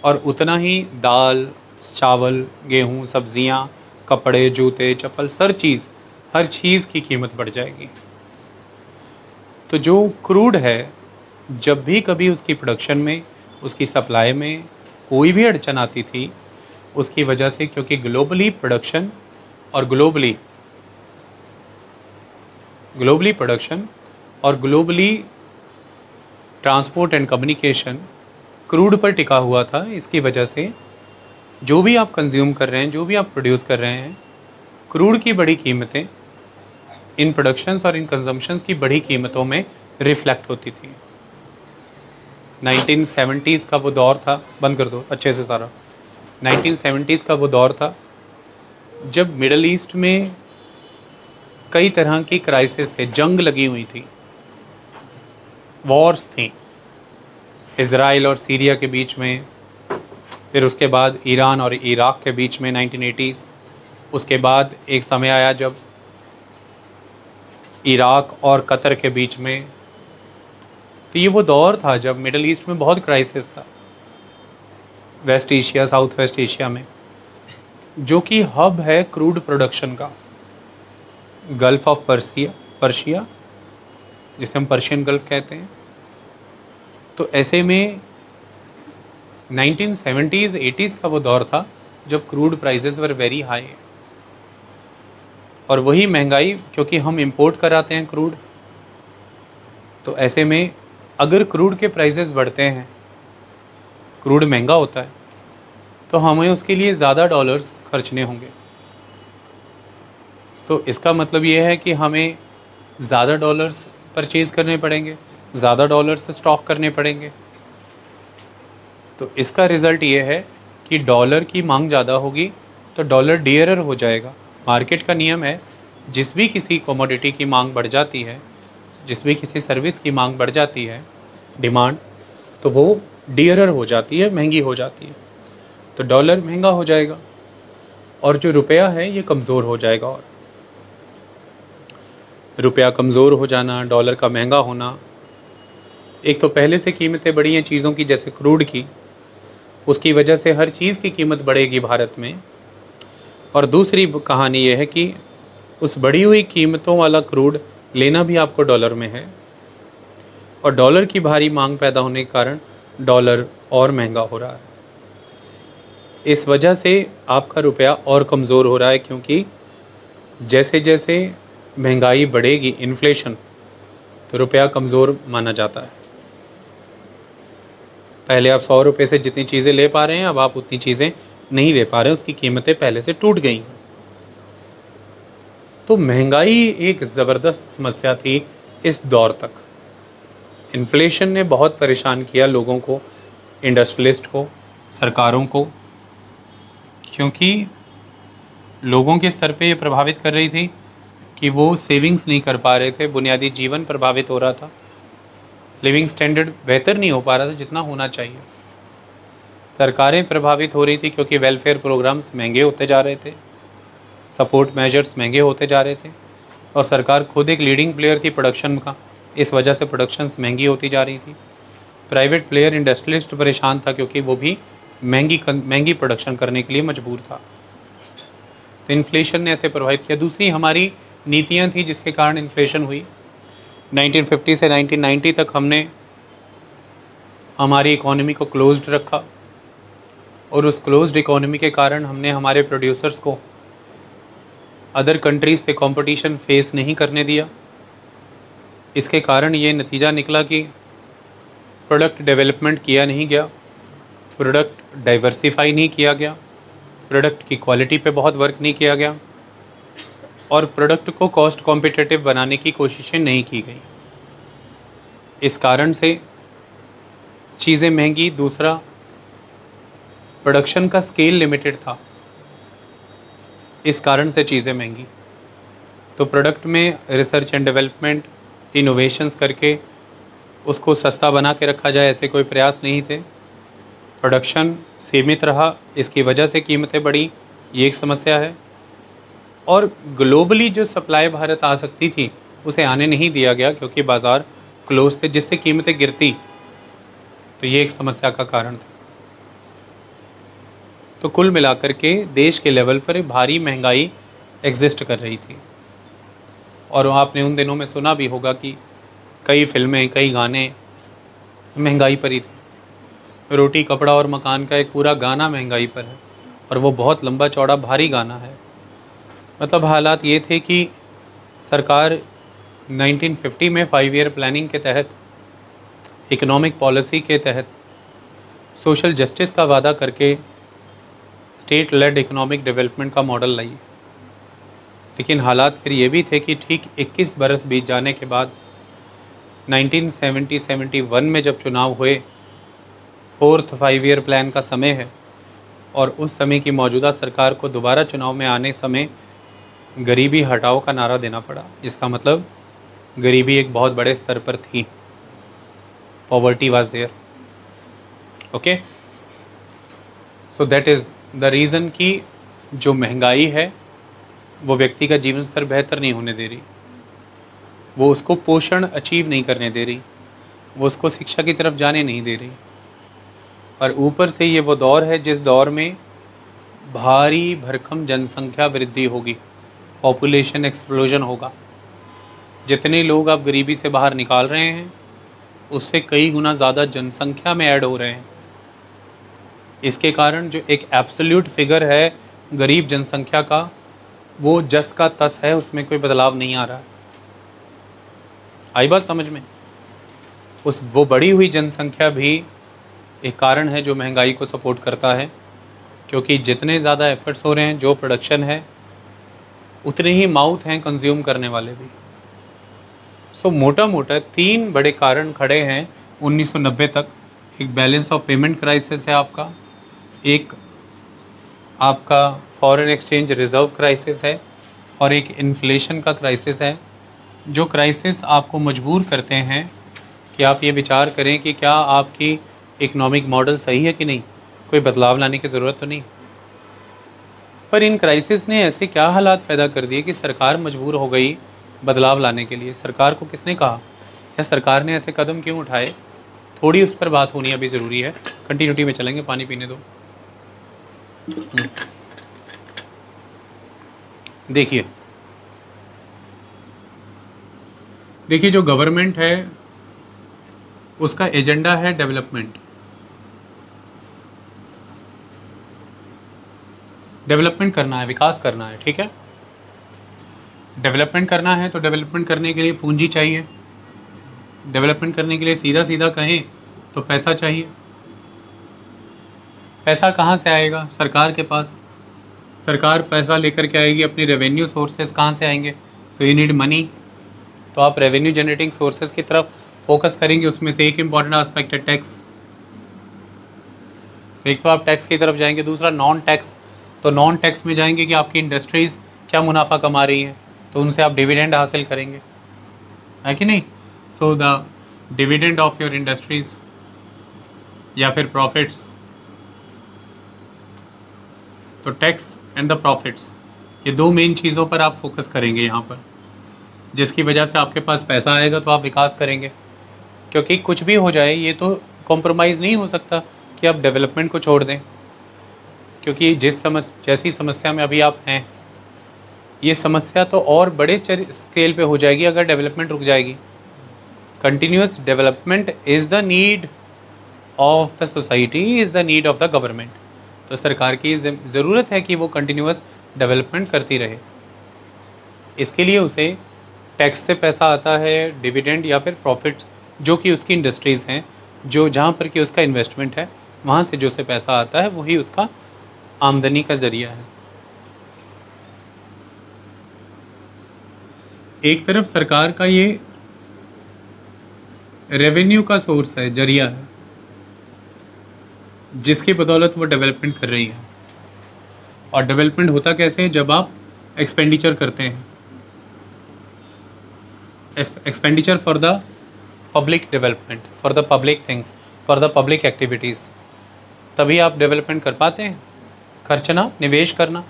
और उतना ही दाल, चावल, गेहूँ, सब्जियाँ, कपड़े, जूते, चप्पल, हर चीज़ की कीमत बढ़ जाएगी। तो जो क्रूड है, जब भी कभी उसकी प्रोडक्शन में, उसकी सप्लाई में कोई भी अड़चन आती थी, उसकी वजह से, क्योंकि ग्लोबली प्रोडक्शन और ग्लोबली प्रोडक्शन और globally transport and communication crude पर टिका हुआ था, इसकी वजह से जो भी आप कंज्यूम कर रहे हैं, जो भी आप प्रोड्यूस कर रहे हैं, क्रूड की बड़ी कीमतें इन प्रोडक्शंस और इन कंजम्पशंस की बड़ी कीमतों में रिफ्लेक्ट होती थी। 1970s का वो दौर था, बंद कर दो अच्छे से सारा, 1970s का वो दौर था जब मिडल ईस्ट में कई तरह की क्राइसिस थे, जंग लगी हुई थी, वॉर्स थी, इज़राइल और सीरिया के बीच में, फिर उसके बाद ईरान और इराक़ के बीच में 1980s, उसके बाद एक समय आया जब इराक़ और कतर के बीच में। तो ये वो दौर था जब मिडल ईस्ट में बहुत क्राइसिस था, West Asia, South West Asia में, जो कि हब है क्रूड प्रोडक्शन का, गल्फ़ ऑफ पर्शिया, जिसे हम पर्शियन गल्फ़ कहते हैं। तो ऐसे में 1970s 80s का वो दौर था जब crude prices were very high, और वही महंगाई, क्योंकि हम इंपोर्ट कराते हैं क्रूड, तो ऐसे में अगर क्रूड के प्राइसेस बढ़ते हैं, क्रूड महंगा होता है, तो हमें उसके लिए ज़्यादा डॉलर्स खर्चने होंगे। तो इसका मतलब ये है कि हमें ज़्यादा डॉलर्स परचेज़ करने पड़ेंगे, ज़्यादा डॉलर्स स्टॉक करने पड़ेंगे। तो इसका रिज़ल्ट ये है कि डॉलर की मांग ज़्यादा होगी तो डॉलर डियरर हो जाएगा। मार्केट का नियम है, जिस भी किसी कमोडिटी की मांग बढ़ जाती है, जिस भी किसी सर्विस की मांग बढ़ जाती है, डिमांड, तो वो डियरर हो जाती है, महंगी हो जाती है, तो डॉलर महंगा हो जाएगा और जो रुपया है ये कमज़ोर हो जाएगा। और रुपया कमज़ोर हो जाना, डॉलर का महंगा होना, एक तो पहले से कीमतें बढ़ी हैं चीज़ों की, जैसे क्रूड की, उसकी वजह से हर चीज़ की कीमत बढ़ेगी भारत में। और दूसरी कहानी ये है कि उस बढ़ी हुई कीमतों वाला क्रूड लेना भी आपको डॉलर में है, और डॉलर की भारी मांग पैदा होने के कारण डॉलर और महंगा हो रहा है। इस वजह से आपका रुपया और कमज़ोर हो रहा है, क्योंकि जैसे जैसे महंगाई बढ़ेगी, इन्फ्लेशन, तो रुपया कमज़ोर माना जाता है। पहले आप 100 रुपये से जितनी चीज़ें ले पा रहे हैं, अब आप उतनी चीज़ें नहीं ले पा रहे, उसकी कीमतें पहले से टूट गई हैं। तो महंगाई एक ज़बरदस्त समस्या थी इस दौर तक। इन्फ्लेशन ने बहुत परेशान किया लोगों को, इंडस्ट्रियलिस्ट को, सरकारों को, क्योंकि लोगों के स्तर पे ये प्रभावित कर रही थी कि वो सेविंग्स नहीं कर पा रहे थे, बुनियादी जीवन प्रभावित हो रहा था, लिविंग स्टैंडर्ड बेहतर नहीं हो पा रहा था जितना होना चाहिए। सरकारें प्रभावित हो रही थी क्योंकि वेलफेयर प्रोग्राम्स महंगे होते जा रहे थे, सपोर्ट मेजर्स महंगे होते जा रहे थे, और सरकार खुद एक लीडिंग प्लेयर थी प्रोडक्शन का, इस वजह से प्रोडक्शंस महंगी होती जा रही थी। प्राइवेट प्लेयर इंडस्ट्रियलिस्ट परेशान था क्योंकि वो भी महंगी प्रोडक्शन करने के लिए मजबूर था। तो इन्फ्लेशन ने ऐसे प्रभावित किया। दूसरी हमारी नीतियाँ थी जिसके कारण इन्फ्लेशन हुई। 1950 से 1990 तक हमने हमारी इकोनॉमी को क्लोज्ड रखा, और उस क्लोज्ड इकोनॉमी के कारण हमने हमारे प्रोड्यूसर्स को अदर कंट्रीज़ से कंपटीशन फेस नहीं करने दिया। इसके कारण ये नतीजा निकला कि प्रोडक्ट डेवलपमेंट किया नहीं गया, प्रोडक्ट डाइवर्सिफाई नहीं किया गया, प्रोडक्ट की क्वालिटी पे बहुत वर्क नहीं किया गया, और प्रोडक्ट को कॉस्ट कॉम्पिटिटिव बनाने की कोशिशें नहीं की गई। इस कारण से चीज़ें महंगी। दूसरा, प्रोडक्शन का स्केल लिमिटेड था, इस कारण से चीज़ें महंगी। तो प्रोडक्ट में रिसर्च एंड डेवलपमेंट, इनोवेशंस करके उसको सस्ता बना के रखा जाए, ऐसे कोई प्रयास नहीं थे। प्रोडक्शन सीमित रहा, इसकी वजह से कीमतें बढ़ी, ये एक समस्या है। और ग्लोबली जो सप्लाई भारत आ सकती थी उसे आने नहीं दिया गया क्योंकि बाज़ार क्लोज थे, जिससे कीमतें गिरती। तो ये एक समस्या का कारण था। तो कुल मिलाकर के देश के लेवल पर भारी महंगाई एग्जिस्ट कर रही थी। और आपने उन दिनों में सुना भी होगा कि कई फिल्में, कई गाने महंगाई पर ही थे। रोटी कपड़ा और मकान का एक पूरा गाना महंगाई पर है, और वो बहुत लंबा चौड़ा भारी गाना है। मतलब हालात ये थे कि सरकार 1950 में 5 ईयर प्लानिंग के तहत, इकोनॉमिक पॉलिसी के तहत सोशल जस्टिस का वादा करके स्टेट लेड इकोनॉमिक डेवलपमेंट का मॉडल लाई। लेकिन हालात फिर ये भी थे कि ठीक 21 बरस बीत जाने के बाद 1970-71 में जब चुनाव हुए, 4th 5 ईयर प्लान का समय है, और उस समय की मौजूदा सरकार को दोबारा चुनाव में आने समय गरीबी हटाओ का नारा देना पड़ा। इसका मतलब गरीबी एक बहुत बड़े स्तर पर थी, poverty was there. Okay, so that is the reason कि जो महंगाई है वो व्यक्ति का जीवन स्तर बेहतर नहीं होने दे रही, वो उसको पोषण अचीव नहीं करने दे रही, वो उसको शिक्षा की तरफ जाने नहीं दे रही। और ऊपर से ये वो दौर है जिस दौर में भारी भरकम जनसंख्या वृद्धि होगी, पॉपुलेशन एक्सप्लोजन होगा। जितने लोग आप गरीबी से बाहर निकाल रहे हैं उससे कई गुना ज़्यादा जनसंख्या में ऐड हो रहे हैं। इसके कारण जो एक एब्सोल्यूट फिगर है गरीब जनसंख्या का, वो जस का तस है, उसमें कोई बदलाव नहीं आ रहा है। आई बात समझ में? वो बढ़ी हुई जनसंख्या भी एक कारण है जो महंगाई को सपोर्ट करता है, क्योंकि जितने ज़्यादा एफर्ट्स हो रहे हैं, जो प्रोडक्शन है, उतने ही माउथ हैं कंज्यूम करने वाले भी। सो मोटा मोटा 3 बड़े कारण खड़े हैं 1990 तक। एक बैलेंस ऑफ पेमेंट क्राइसिस है आपका, एक आपका फॉरेन एक्सचेंज रिजर्व क्राइसिस है, और एक इन्फ्लेशन का क्राइसिस है। जो क्राइसिस आपको मजबूर करते हैं कि आप ये विचार करें कि क्या आपकी इकोनॉमिक मॉडल सही है कि नहीं, कोई बदलाव लाने की ज़रूरत तो नहीं। पर इन क्राइसिस ने ऐसे क्या हालात पैदा कर दिए कि सरकार मजबूर हो गई बदलाव लाने के लिए। सरकार को किसने कहा, या सरकार ने ऐसे कदम क्यों उठाए, थोड़ी उस पर बात होनी अभी ज़रूरी है। कंटिन्यूटी में चलेंगे, पानी पीने दो। देखिए जो गवर्नमेंट है उसका एजेंडा है डेवलपमेंट। डेवलपमेंट करना है, विकास करना है, ठीक है। डेवलपमेंट करना है तो डेवलपमेंट करने के लिए पूंजी चाहिए। डेवलपमेंट करने के लिए सीधा सीधा कहें तो पैसा चाहिए। पैसा कहाँ से आएगा? सरकार के पास। सरकार पैसा लेकर के आएगी, अपनी रेवेन्यू सोर्सेज कहाँ से आएंगे? So you need money. तो आप रेवेन्यू जनरेटिंग सोर्सेज की तरफ फोकस करेंगे। उसमें से एक इम्पॉर्टेंट एस्पेक्ट है टैक्स। एक तो आप टैक्स की तरफ जाएंगे, दूसरा नॉन टैक्स। तो नॉन टैक्स में जाएंगे कि आपकी इंडस्ट्रीज़ क्या मुनाफा कमा रही हैं, तो उनसे आप डिविडेंड हासिल करेंगे, है कि नहीं? So the dividend of your industries या फिर प्रॉफिट्स। तो टैक्स एंड द प्रॉफिट्स, ये दो मेन चीज़ों पर आप फोकस करेंगे यहाँ पर, जिसकी वजह से आपके पास पैसा आएगा तो आप विकास करेंगे। क्योंकि कुछ भी हो जाए, ये तो कॉम्प्रोमाइज़ नहीं हो सकता कि आप डेवलपमेंट को छोड़ दें। क्योंकि जैसी समस्या में अभी आप हैं, ये समस्या तो और बड़े स्केल पे हो जाएगी अगर डेवलपमेंट रुक जाएगी। Continuous development is the need of the society, is the need of the government. तो सरकार की ज़रूरत है कि वो कंटिन्यूस डेवलपमेंट करती रहे। इसके लिए उसे टैक्स से पैसा आता है, डिविडेंड या फिर प्रॉफिट्स, जो कि उसकी इंडस्ट्रीज़ हैं, जो जहाँ पर कि उसका इन्वेस्टमेंट है, वहाँ से जो से पैसा आता है वही उसका आमदनी का ज़रिया है। एक तरफ सरकार का ये रेवेन्यू का सोर्स है, जरिया है, जिसकी बदौलत वो डेवलपमेंट कर रही है। और डेवलपमेंट होता कैसे है? जब आप एक्सपेंडिचर करते हैं, expenditure for the public development, for the public things, for the public activities, तभी आप डेवलपमेंट कर पाते हैं। खर्चना, निवेश करना,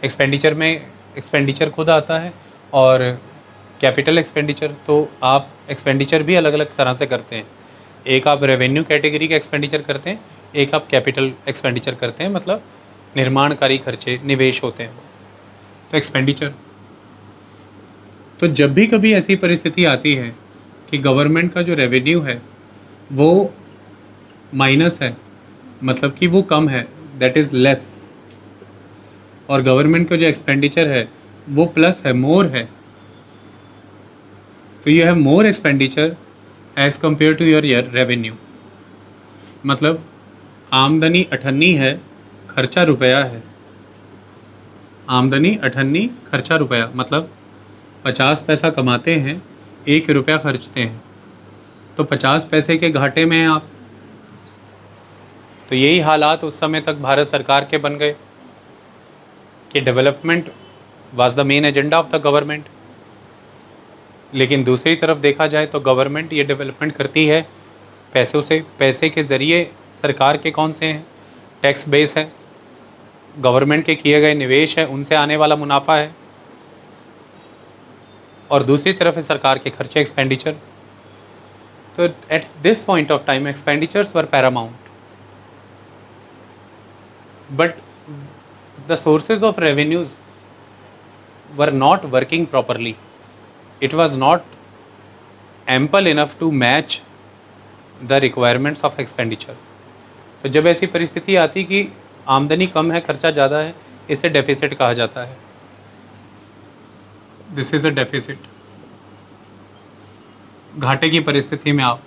एक्सपेंडिचर में एक्सपेंडिचर खुद आता है, और कैपिटल एक्सपेंडिचर, तो आप एक्सपेंडिचर भी अलग अलग तरह से करते हैं। एक आप रेवेन्यू कैटेगरी का एक्सपेंडिचर करते हैं, एक आप कैपिटल एक्सपेंडिचर करते हैं, मतलब निर्माणकारी खर्चे, निवेश होते हैं। तो एक्सपेंडिचर, तो जब भी कभी ऐसी परिस्थिति आती है कि गवर्नमेंट का जो रेवेन्यू है वो माइनस है, मतलब कि वो कम है, दैट इज़ लेस, और गवर्नमेंट का जो एक्सपेंडिचर है वो प्लस है, मोर है, तो you have more expenditure as compare to your revenue. मतलब आमदनी 98 है, खर्चा रुपया है। आमदनी 98, खर्चा रुपया, मतलब 50 पैसा कमाते हैं, 1 रुपया खर्चते हैं, तो 50 पैसे के घाटे में हैं आप। तो यही हालात उस समय तक भारत सरकार के बन गए कि development was the main agenda of the government. लेकिन दूसरी तरफ देखा जाए तो गवर्नमेंट ये डेवलपमेंट करती है पैसों से। पैसे के ज़रिए सरकार के कौन से हैं? टैक्स बेस है, गवर्नमेंट के किए गए निवेश है, उनसे आने वाला मुनाफा है, और दूसरी तरफ है सरकार के खर्चे, एक्सपेंडिचर। तो at this point of time expenditures were Paramount, but the sources of revenues were not working properly. It was not ample enough to match the requirements of expenditure। तो जब ऐसी परिस्थिति आती कि आमदनी कम है, खर्चा ज़्यादा है, इसे डेफिसिट कहा जाता है। This is a deficit. घाटे की परिस्थिति में आप,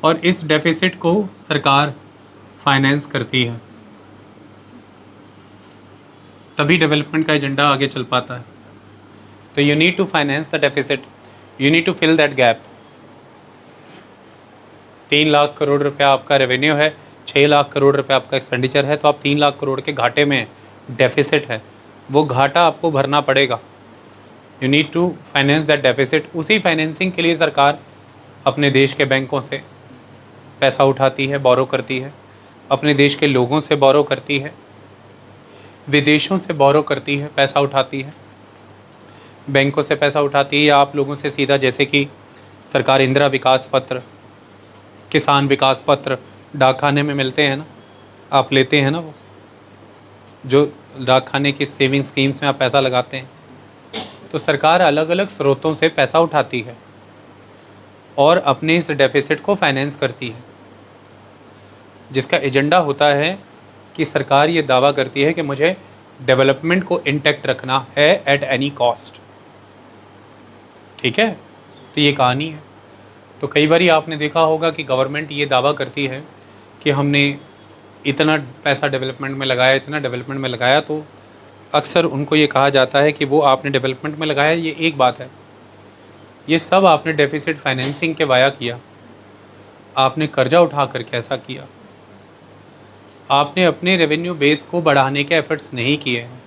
और इस डेफिसिट को सरकार फाइनेंस करती है, तभी डेवलपमेंट का एजेंडा आगे चल पाता है। तो you need to finance the deficit, you need to fill that gap. 3 lakh crore रुपया आपका रेवेन्यू है, 6 लाख करोड़ रुपया आपका एक्सपेंडिचर है, तो आप 3 लाख करोड़ के घाटे में, डेफिसिट है, वो घाटा आपको भरना पड़ेगा। You need to finance that deficit. उसी फाइनेंसिंग के लिए सरकार अपने देश के बैंकों से पैसा उठाती है, बोरो करती है, अपने देश के लोगों से बोरो करती है, विदेशों से बोरो करती है, पैसा उठाती है, बैंकों से पैसा उठाती है, या आप लोगों से सीधा, जैसे कि सरकार इंदिरा विकास पत्र, किसान विकास पत्र डाकखाने में मिलते हैं ना, आप लेते हैं ना, वो जो डाकखाने की सेविंग स्कीम्स में आप पैसा लगाते हैं। तो सरकार अलग अलग स्रोतों से पैसा उठाती है और अपने इस डेफिसिट को फाइनेंस करती है, जिसका एजेंडा होता है कि सरकार ये दावा करती है कि मुझे डेवलपमेंट को इंटैक्ट रखना है एट एनी कॉस्ट। ठीक है, तो ये कहानी है। तो कई बार आपने देखा होगा कि गवर्नमेंट ये दावा करती है कि हमने इतना पैसा डेवलपमेंट में लगाया, इतना डेवलपमेंट में लगाया, तो अक्सर उनको ये कहा जाता है कि वो आपने डेवलपमेंट में लगाया, ये एक बात है, ये सब आपने डेफिसिट फाइनेंसिंग के वाया किया। आपने कर्जा उठा कर कैसा किया, आपने अपने रेवेन्यू बेस को बढ़ाने के एफर्ट्स नहीं किए हैं।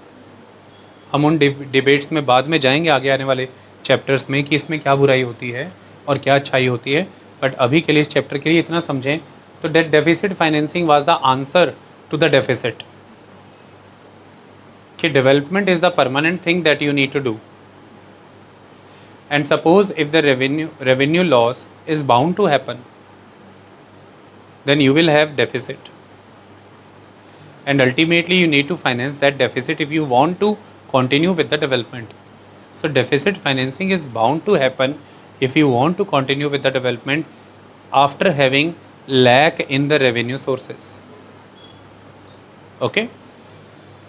हम उन डिबेट्स में बाद में जाएंगे आगे आने वाले चैप्टर्स में कि इसमें क्या बुराई होती है और क्या अच्छाई होती है, बट अभी के लिए इस चैप्टर के लिए इतना समझें तो debt deficit financing was the answer to the deficit, कि development is the permanent thing that you need to do, and suppose if the revenue loss is bound to happen, then you will have deficit, and ultimately you need to finance that deficit if you want to continue with the development. So deficit financing is bound to happen if you want to continue with the development after having lack in the revenue sources. Okay,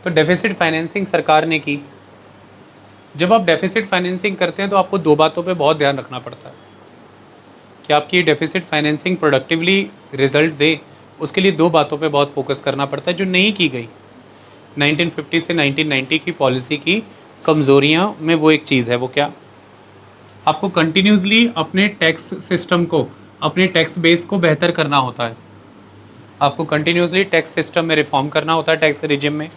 तो deficit financing सरकार ने की। जब आप deficit financing करते हैं तो आपको दो बातों पे बहुत ध्यान रखना पड़ता है कि आपकी डेफिसिट फाइनेंसिंग प्रोडक्टिवली रिजल्ट दे। उसके लिए दो बातों पे बहुत फोकस करना पड़ता है जो नहीं की गई। 1950 से 1990 की पॉलिसी की कमज़ोरियाँ में वो एक चीज़ है, वो क्या, आपको कंटिन्यूसली अपने टैक्स सिस्टम को, अपने टैक्स बेस को बेहतर करना होता है। आपको कंटिन्यूसली टैक्स सिस्टम में रिफॉर्म करना होता है, टैक्स रिजिम में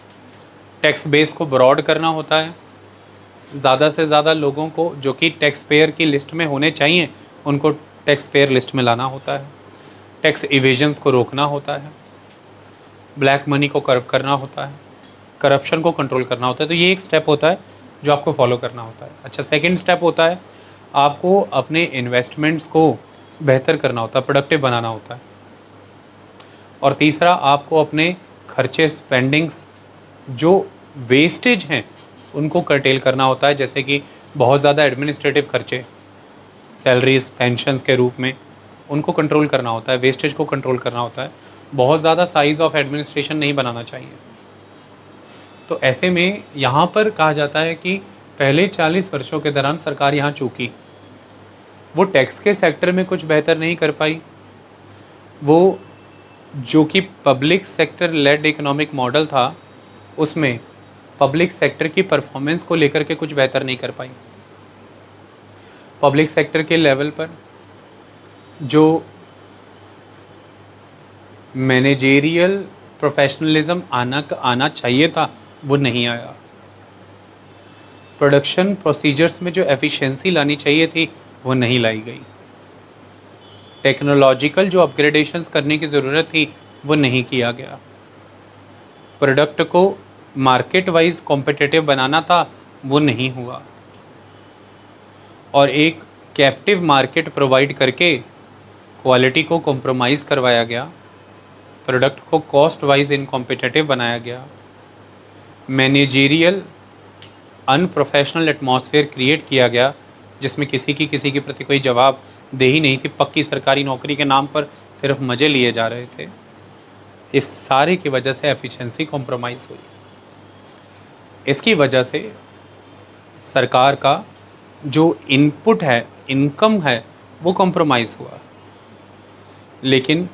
टैक्स बेस को ब्रॉड करना होता है, ज़्यादा से ज़्यादा लोगों को जो कि टैक्स पेयर की लिस्ट में होने चाहिए उनको टैक्स पेयर लिस्ट में लाना होता है, टैक्स इवेजन्स को रोकना होता है, ब्लैक मनी को कर्व करना होता है, करप्शन को कंट्रोल करना होता है। तो ये एक स्टेप होता है जो आपको फॉलो करना होता है। अच्छा, सेकंड स्टेप होता है आपको अपने इन्वेस्टमेंट्स को बेहतर करना होता है, प्रोडक्टिव बनाना होता है। और तीसरा, आपको अपने खर्चे, स्पेंडिंग्स जो वेस्टेज हैं उनको कर्टेल करना होता है, जैसे कि बहुत ज़्यादा एडमिनिस्ट्रेटिव खर्चे, सैलरीज, पेंशन्स के रूप में, उनको कंट्रोल करना होता है, वेस्टेज को कंट्रोल करना होता है। बहुत ज़्यादा साइज़ ऑफ एडमिनिस्ट्रेशन नहीं बनाना चाहिए। तो ऐसे में यहाँ पर कहा जाता है कि पहले 40 वर्षों के दौरान सरकार यहाँ चूकी, वो टैक्स के सेक्टर में कुछ बेहतर नहीं कर पाई, वो जो कि public sector led economic model था उसमें पब्लिक सेक्टर की परफॉर्मेंस को लेकर के कुछ बेहतर नहीं कर पाई। पब्लिक सेक्टर के लेवल पर जो मैनेजेरियल प्रोफेशनलिज्म आना चाहिए था वो नहीं आया। प्रोडक्शन प्रोसीजर्स में जो एफिशिएंसी लानी चाहिए थी वो नहीं लाई गई। टेक्नोलॉजिकल जो अपग्रेडेशंस करने की ज़रूरत थी वो नहीं किया गया। प्रोडक्ट को मार्केट वाइज कॉम्पिटिटिव बनाना था वो नहीं हुआ, और एक कैप्टिव मार्केट प्रोवाइड करके क्वालिटी को कॉम्प्रोमाइज़ करवाया गया, प्रोडक्ट को कॉस्ट वाइज इनकॉम्पिटिटिव बनाया गया, मैनेजेरियल अनप्रोफेशनल एटमॉस्फेयर क्रिएट किया गया जिसमें किसी के प्रति कोई जवाब दे ही नहीं थी। पक्की सरकारी नौकरी के नाम पर सिर्फ मज़े लिए जा रहे थे। इस सारे की वजह से एफिशिएंसी कॉम्प्रोमाइज़ हुई। इसकी वजह से सरकार का जो इनपुट है, इनकम है, वो कॉम्प्रोमाइज़ हुआ, लेकिन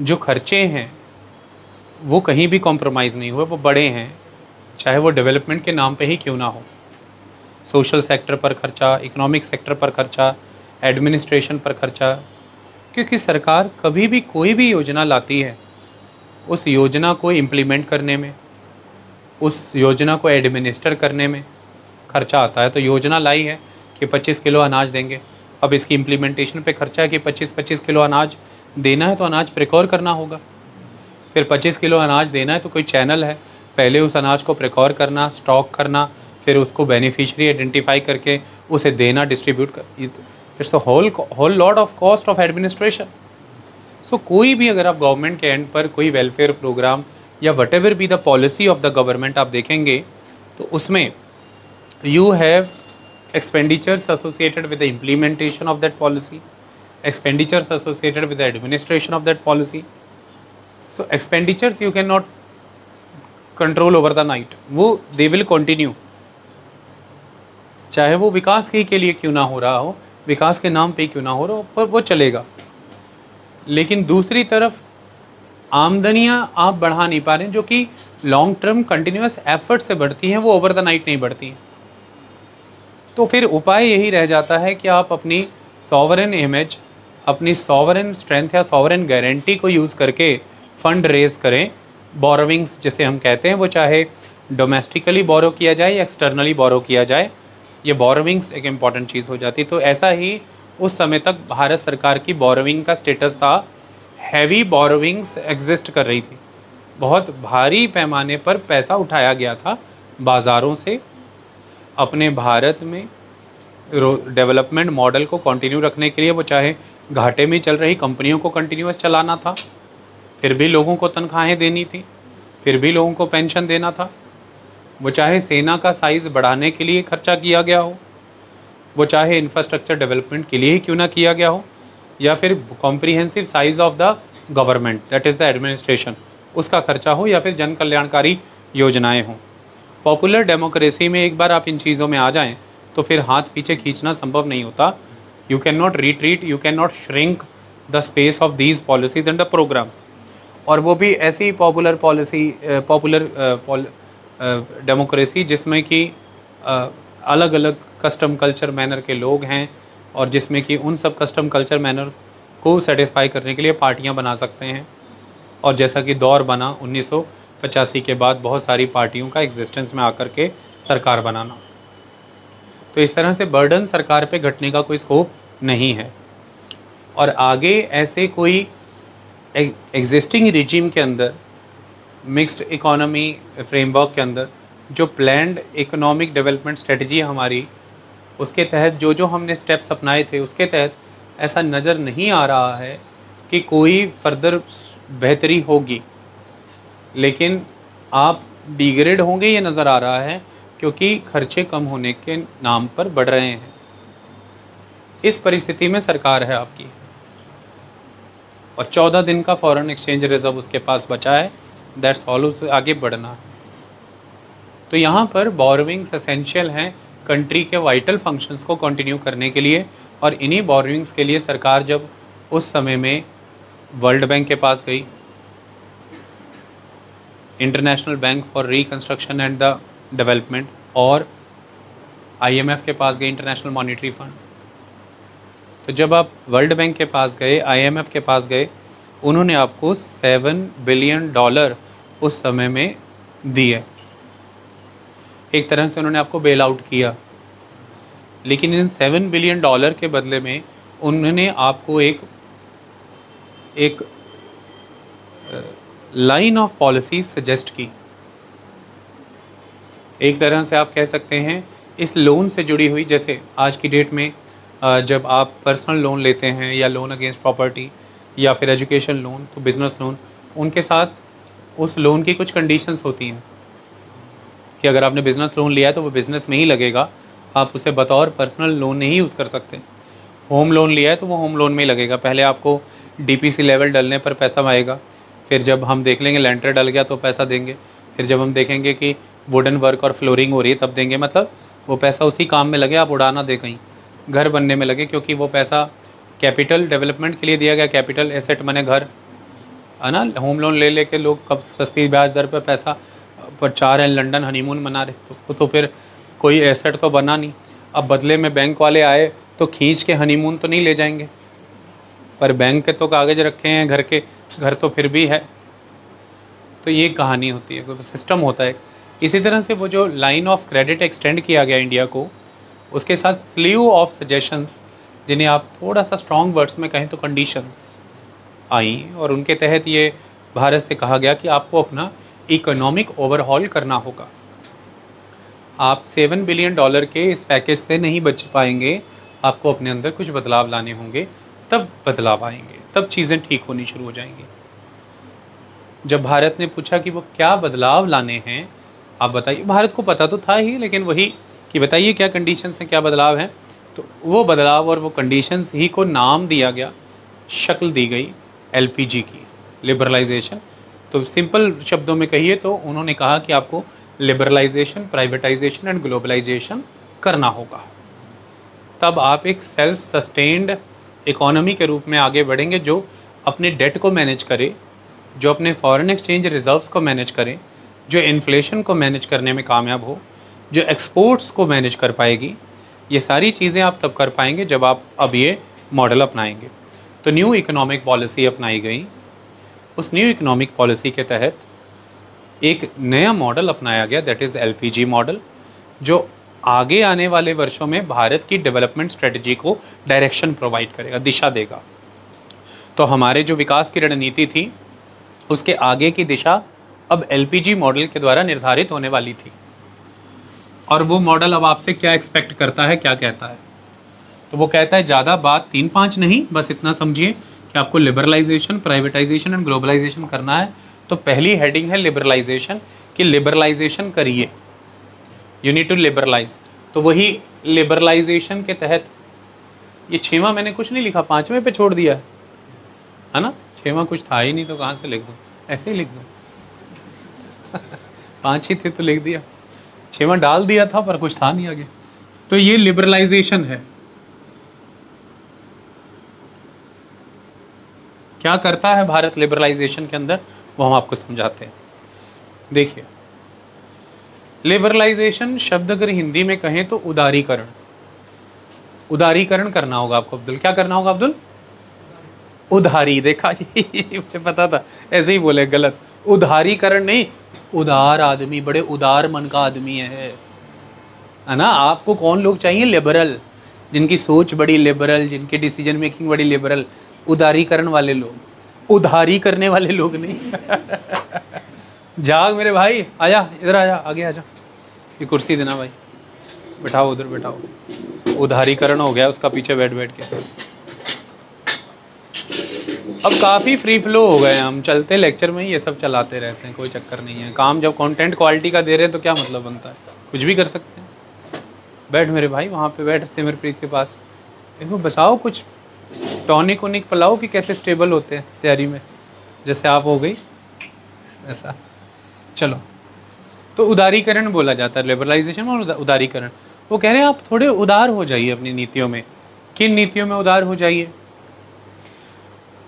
जो खर्चे हैं वो कहीं भी कॉम्प्रोमाइज़ नहीं हुए, वो बड़े हैं, चाहे वो डेवलपमेंट के नाम पे ही क्यों ना हो। सोशल सेक्टर पर खर्चा, इकोनॉमिक सेक्टर पर खर्चा, एडमिनिस्ट्रेशन पर खर्चा, क्योंकि सरकार कभी भी कोई भी योजना लाती है उस योजना को इम्प्लीमेंट करने में, उस योजना को एडमिनिस्टर करने में खर्चा आता है। तो योजना लाई है कि 25 किलो अनाज देंगे, अब इसकी इम्प्लीमेंटेशन पे खर्चा है कि 25 किलो अनाज देना है तो अनाज प्रिकॉर करना होगा। फिर 25 किलो अनाज देना है तो कोई चैनल है, पहले उस अनाज को प्रिकॉर करना, स्टॉक करना, फिर उसको बेनिफिशियरी आइडेंटिफाई करके उसे देना, डिस्ट्रीब्यूट कर। It's a whole lot of cost of administration. So कोई भी अगर आप गवर्नमेंट के एंड पर कोई वेलफेयर प्रोग्राम या whatever be the policy of the government आप देखेंगे तो उसमें you have expenditures associated with the implementation of that policy, expenditures associated with the administration of that policy. So expenditures you cannot control over the night, वो they will continue, चाहे वो विकास के लिए क्यों ना हो रहा हो, विकास के नाम पे क्यों ना हो रहा हो, पर वो चलेगा। लेकिन दूसरी तरफ आमदनियाँ आप बढ़ा नहीं पा रहे हैं, जो कि लॉन्ग टर्म कंटिन्यूस एफर्ट से बढ़ती हैं, वो ओवर द नाइट नहीं बढ़ती हैं। तो फिर उपाय यही रह जाता है कि आप अपनी सॉवरेन इमेज, अपनी सॉवरेन स्ट्रेंथ या सॉवरेन गारंटी को यूज़ करके फंड रेज करें। बोरोविंग्स जिसे हम कहते हैं, वो चाहे डोमेस्टिकली बोरो किया जाए या एक्सटर्नली बोरो किया जाए, ये बोरोविंग्स एक इम्पॉर्टेंट चीज़ हो जाती। तो ऐसा ही उस समय तक भारत सरकार की बोरोविंग का स्टेटस था। हैवी बोरोविंग्स एग्जिस्ट कर रही थी, बहुत भारी पैमाने पर पैसा उठाया गया था बाज़ारों से। अपने भारत में डेवलपमेंट मॉडल को कंटिन्यू रखने के लिए, वो चाहे घाटे में चल रही कंपनियों को कंटिन्यूस चलाना था, फिर भी लोगों को तनख्वाहें देनी थी, फिर भी लोगों को पेंशन देना था, वो चाहे सेना का साइज़ बढ़ाने के लिए खर्चा किया गया हो, वो चाहे इंफ्रास्ट्रक्चर डेवलपमेंट के लिए ही क्यों ना किया गया हो, या फिर comprehensive size of the government that is the administration, उसका खर्चा हो, या फिर जन कल्याणकारी योजनाएं हों। पॉपुलर डेमोक्रेसी में एक बार आप इन चीज़ों में आ जाएं तो फिर हाथ पीछे खींचना संभव नहीं होता। You can not retreat, you can not shrink the space of these policies and the programmes. और वो भी ऐसी पॉपुलर पॉलिसी, पॉपुलर डेमोक्रेसी जिसमें कि अलग अलग कस्टम कल्चर मैनर के लोग हैं, और जिसमें कि उन सब कस्टम कल्चर मैनर को सेटिस्फाई करने के लिए पार्टियां बना सकते हैं। और जैसा कि दौर बना 1985 के बाद बहुत सारी पार्टियों का एग्जिस्टेंस में आकर के सरकार बनाना, तो इस तरह से बर्डन सरकार पे घटने का कोई स्कोप नहीं है। और आगे ऐसे कोई एग्जिस्टिंग रिजीम के अंदर, मिक्स्ड इकोनॉमी फ्रेमवर्क के अंदर जो प्लान्ड इकोनॉमिक डेवलपमेंट स्ट्रेटजी है हमारी, उसके तहत जो हमने स्टेप्स अपनाए थे, उसके तहत ऐसा नज़र नहीं आ रहा है कि कोई फर्दर बेहतरी होगी। लेकिन आप डिग्रेड होंगे ये नज़र आ रहा है, क्योंकि खर्चे कम होने के नाम पर बढ़ रहे हैं। इस परिस्थिति में सरकार है आपकी, और 14 दिन का फॉरेन एक्सचेंज रिजर्व उसके पास बचा है, दैट्स ऑल। उससे आगे बढ़ना है। तो यहाँ पर बोरोविंग्स एसेंशियल हैं कंट्री के वाइटल फंक्शंस को कंटिन्यू करने के लिए। और इन्हीं बोरोविंग्स के लिए सरकार जब उस समय में वर्ल्ड बैंक के पास गई, international bank for reconstruction and the development, और IMF के पास गए, इंटरनेशनल मॉनेटरी फंड। तो जब आप वर्ल्ड बैंक के पास गए, IMF के पास गए, उन्होंने आपको $7 बिलियन उस समय में दिए। एक तरह से उन्होंने आपको बेल आउट किया। लेकिन इन $7 बिलियन के बदले में उन्होंने आपको एक लाइन ऑफ पॉलिसी सजेस्ट की। एक तरह से आप कह सकते हैं इस लोन से जुड़ी हुई, जैसे आज की डेट में जब आप पर्सनल लोन लेते हैं या लोन अगेंस्ट प्रॉपर्टी या फिर एजुकेशन लोन, तो बिज़नेस लोन, उनके साथ उस लोन की कुछ कंडीशंस होती हैं कि अगर आपने बिज़नेस लोन लिया है तो वो बिज़नेस में ही लगेगा, आप उसे बतौर पर्सनल लोन नहीं यूज़ कर सकते। होम लोन लिया है तो वो होम लोन में ही लगेगा, पहले आपको DPC लेवल डलने पर पैसा आएगा, फिर जब हम देख लेंगे लेंटर डल गया तो पैसा देंगे, फिर जब हम देखेंगे कि वुडन वर्क और फ्लोरिंग हो रही है तब देंगे। मतलब वो पैसा उसी काम में लगे, आप उड़ाना दे कहीं, घर बनने में लगे, क्योंकि वो पैसा कैपिटल डेवलपमेंट के लिए दिया गया। कैपिटल एसेट माने घर, है ना। होम लोन ले लेके लोग कब सस्ती ब्याज दर पर पैसा पर 4 हैं लंदन हनीमून मना रहे, तो फिर कोई एसेट तो बना नहीं। अब बदले में बैंक वाले आए तो खींच के हनीमून तो नहीं ले जाएंगे, पर बैंक के तो कागज़ रखे हैं, घर तो फिर भी है। तो ये कहानी होती है, कोई सिस्टम होता है। इसी तरह से वो जो लाइन ऑफ क्रेडिट एक्सटेंड किया गया इंडिया को, उसके साथ स्लीव ऑफ सजेशंस, जिन्हें आप थोड़ा सा स्ट्रॉन्ग वर्ड्स में कहें तो कंडीशंस आई, और उनके तहत ये भारत से कहा गया कि आपको अपना इकोनॉमिक ओवरहॉल करना होगा। आप $7 बिलियन के इस पैकेज से नहीं बच पाएंगे, आपको अपने अंदर कुछ बदलाव लाने होंगे, तब बदलाव आएंगे, तब चीज़ें ठीक होनी शुरू हो जाएंगी। जब भारत ने पूछा कि वो क्या बदलाव लाने हैं, आप बताइए, भारत को पता तो था ही, लेकिन वही कि बताइए क्या कंडीशंस हैं, क्या बदलाव हैं। तो वो बदलाव और वो कंडीशंस ही को नाम दिया गया, शक्ल दी गई LPG की, लिबरलाइजेशन। तो सिंपल शब्दों में कहिए तो उन्होंने कहा कि आपको लिबरलाइजेशन, प्राइवेटाइजेशन एंड ग्लोबलाइजेशन करना होगा, तब आप एक सेल्फ सस्टेन्ड इकोनॉमी के रूप में आगे बढ़ेंगे, जो अपने डेट को मैनेज करे, जो अपने फॉरेन एक्सचेंज रिजर्व्स को मैनेज करे, जो इन्फ्लेशन को मैनेज करने में कामयाब हो, जो एक्सपोर्ट्स को मैनेज कर पाएगी, ये सारी चीज़ें आप तब कर पाएंगे जब आप अब ये मॉडल अपनाएंगे। तो न्यू इकोनॉमिक पॉलिसी अपनाई गई। उस न्यू इकोनॉमिक पॉलिसी के तहत एक नया मॉडल अपनाया गया, दैट इज़ एलपीजी मॉडल, जो आगे आने वाले वर्षों में भारत की डेवलपमेंट स्ट्रेटजी को डायरेक्शन प्रोवाइड करेगा, दिशा देगा। तो हमारे जो विकास की रणनीति थी उसके आगे की दिशा अब एलपीजी मॉडल के द्वारा निर्धारित होने वाली थी। और वो मॉडल अब आपसे क्या एक्सपेक्ट करता है, क्या कहता है? तो वो कहता है ज़्यादा बात 3-5 नहीं, बस इतना समझिए कि आपको लिबरलाइजेशन, प्राइवेटाइजेशन एंड ग्लोबलाइजेशन करना है। तो पहली हेडिंग है लिबरलाइजेशन, कि लिबरलाइजेशन करिए, यू नीड टू लिबरलाइज। तो वही लिबरलाइजेशन के तहत, ये 6वां मैंने कुछ नहीं लिखा, 5वें पे छोड़ दिया है ना। 6वां कुछ था ही नहीं तो कहाँ से लिख दूँ, ऐसे ही लिख दूँ 5 ही थे तो लिख दिया, 6वां डाल दिया था पर कुछ था नहीं आगे। तो ये लिबरलाइजेशन है। क्या करता है भारत लिबरलाइजेशन के अंदर, वो हम आपको समझाते हैं। देखिए, लिबरलाइजेशन शब्द अगर हिंदी में कहें तो उदारीकरण, उदारीकरण करना होगा आपको। अब्दुल, क्या करना होगा अब्दुल? उधारी। देखा जी मुझे पता था, ऐसे ही बोले, गलत। उधारीकरण नहीं, उदार आदमी, बड़े उदार मन का आदमी है ना। आपको कौन लोग चाहिए? लिबरल, जिनकी सोच बड़ी लिबरल, जिनकी डिसीजन मेकिंग बड़ी लिबरल, उदारीकरण वाले लोग, उधारी करने वाले लोग नहीं जाग मेरे भाई, आजा इधर, आजा आगे आजा, ये कुर्सी देना भाई, बैठाओ उधर बैठाओ। उधारीकरण हो गया उसका पीछे बैठ बैठ के। अब काफ़ी फ्री फ्लो हो गए हम, चलते लेक्चर में ही ये सब चलाते रहते हैं, कोई चक्कर नहीं है। काम जब कंटेंट क्वालिटी का दे रहे हैं तो क्या मतलब बनता है, कुछ भी कर सकते हैं। बैठ मेरे भाई, वहाँ पे बैठ सिमरप्रीत के पास, इनको बसाओ कुछ टॉनिक वॉनिक पिलाओ कि कैसे स्टेबल होते हैं तैयारी में, जैसे आप हो गई ऐसा। चलो, तो उदारीकरण बोला जाता है, लिबरलाइजेशन और उदारीकरण। वो कह रहे हैं आप थोड़े उदार हो जाइए अपनी नीतियों में। किन नीतियों में उदार हो जाइए?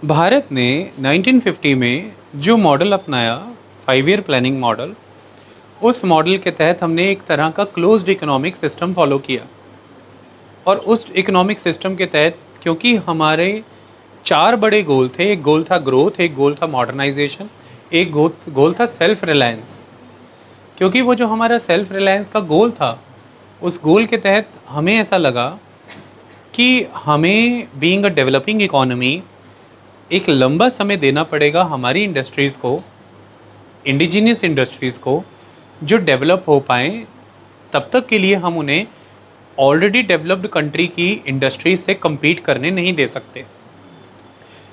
भारत ने 1950 में जो मॉडल अपनाया, 5 ईयर प्लानिंग मॉडल, उस मॉडल के तहत हमने एक तरह का क्लोज्ड इकोनॉमिक सिस्टम फॉलो किया। और उस इकोनॉमिक सिस्टम के तहत, क्योंकि हमारे 4 बड़े गोल थे, एक गोल था ग्रोथ, एक गोल था मॉडर्नाइजेशन, एक गोल था सेल्फ रिलायंस। क्योंकि वो जो हमारा सेल्फ रिलायंस का गोल था, उस गोल के तहत हमें ऐसा लगा कि हमें बीइंग अ डेवलपिंग इकोनॉमी एक लंबा समय देना पड़ेगा हमारी इंडस्ट्रीज़ को, इंडिजीनियस इंडस्ट्रीज़ को, जो डेवलप हो पाएँ। तब तक के लिए हम उन्हें ऑलरेडी डेवलप्ड कंट्री की इंडस्ट्रीज से compete करने नहीं दे सकते।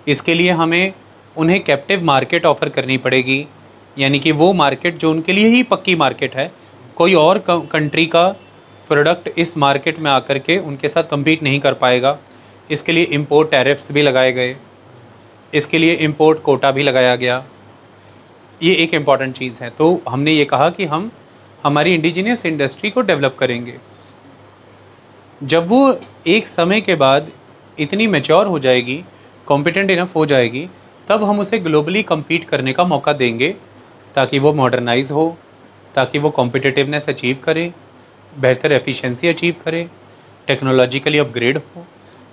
इसके लिए हमें उन्हें कैप्टिव मार्केट ऑफ़र करनी पड़ेगी, यानी कि वो मार्केट जो उनके लिए ही पक्की मार्केट है, कोई और कंट्री का प्रोडक्ट इस मार्केट में आकर के उनके साथ compete नहीं कर पाएगा। इसके लिए इम्पोर्ट टैरिफ्स भी लगाए गए, इसके लिए इम्पोर्ट कोटा भी लगाया गया। ये एक इम्पॉर्टेंट चीज़ है। तो हमने ये कहा कि हम हमारी इंडिजीनियस इंडस्ट्री को डेवलप करेंगे। जब वो एक समय के बाद इतनी मैच्योर हो जाएगी, कॉम्पिटेंट इनफ हो जाएगी, तब हम उसे ग्लोबली compete करने का मौका देंगे, ताकि वो मॉडर्नाइज हो, ताकि वो कॉम्पिटिटिवनेस अचीव करे, बेहतर एफिशिएंसी अचीव करे, टेक्नोलॉजिकली अपग्रेड हो।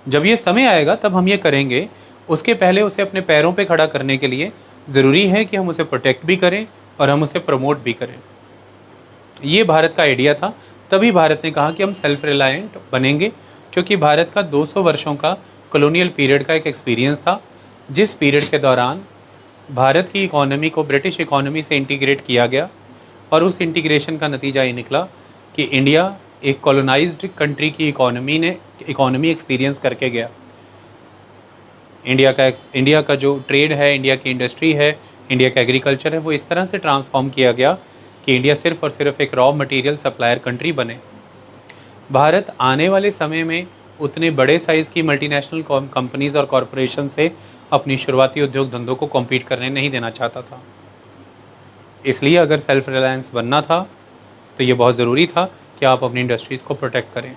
जब ये समय आएगा तब हम ये करेंगे। उसके पहले उसे अपने पैरों पे खड़ा करने के लिए ज़रूरी है कि हम उसे प्रोटेक्ट भी करें और हम उसे प्रमोट भी करें। ये भारत का आइडिया था। तभी भारत ने कहा कि हम सेल्फ रिलायंट बनेंगे, क्योंकि भारत का 200 वर्षों का कॉलोनियल पीरियड का एक एक्सपीरियंस था, जिस पीरियड के दौरान भारत की इकोनॉमी को ब्रिटिश इकोनॉमी से इंटीग्रेट किया गया। और उस इंटीग्रेशन का नतीजा ये निकला कि इंडिया एक कॉलोनाइज्ड कंट्री की इकोनॉमी एक्सपीरियंस करके गया। इंडिया का जो ट्रेड है, इंडिया की इंडस्ट्री है, इंडिया का एग्रीकल्चर है, वो इस तरह से ट्रांसफॉर्म किया गया कि इंडिया सिर्फ़ और सिर्फ एक रॉ मटेरियल सप्लायर कंट्री बने। भारत आने वाले समय में उतने बड़े साइज़ की मल्टीनेशनल कंपनीज़ और कॉरपोरेशन से अपनी शुरुआती उद्योग धंधों को कॉम्पीट करने नहीं देना चाहता था। इसलिए अगर सेल्फ रिलायंस बनना था तो ये बहुत ज़रूरी था कि आप अपनी इंडस्ट्रीज़ को प्रोटेक्ट करें।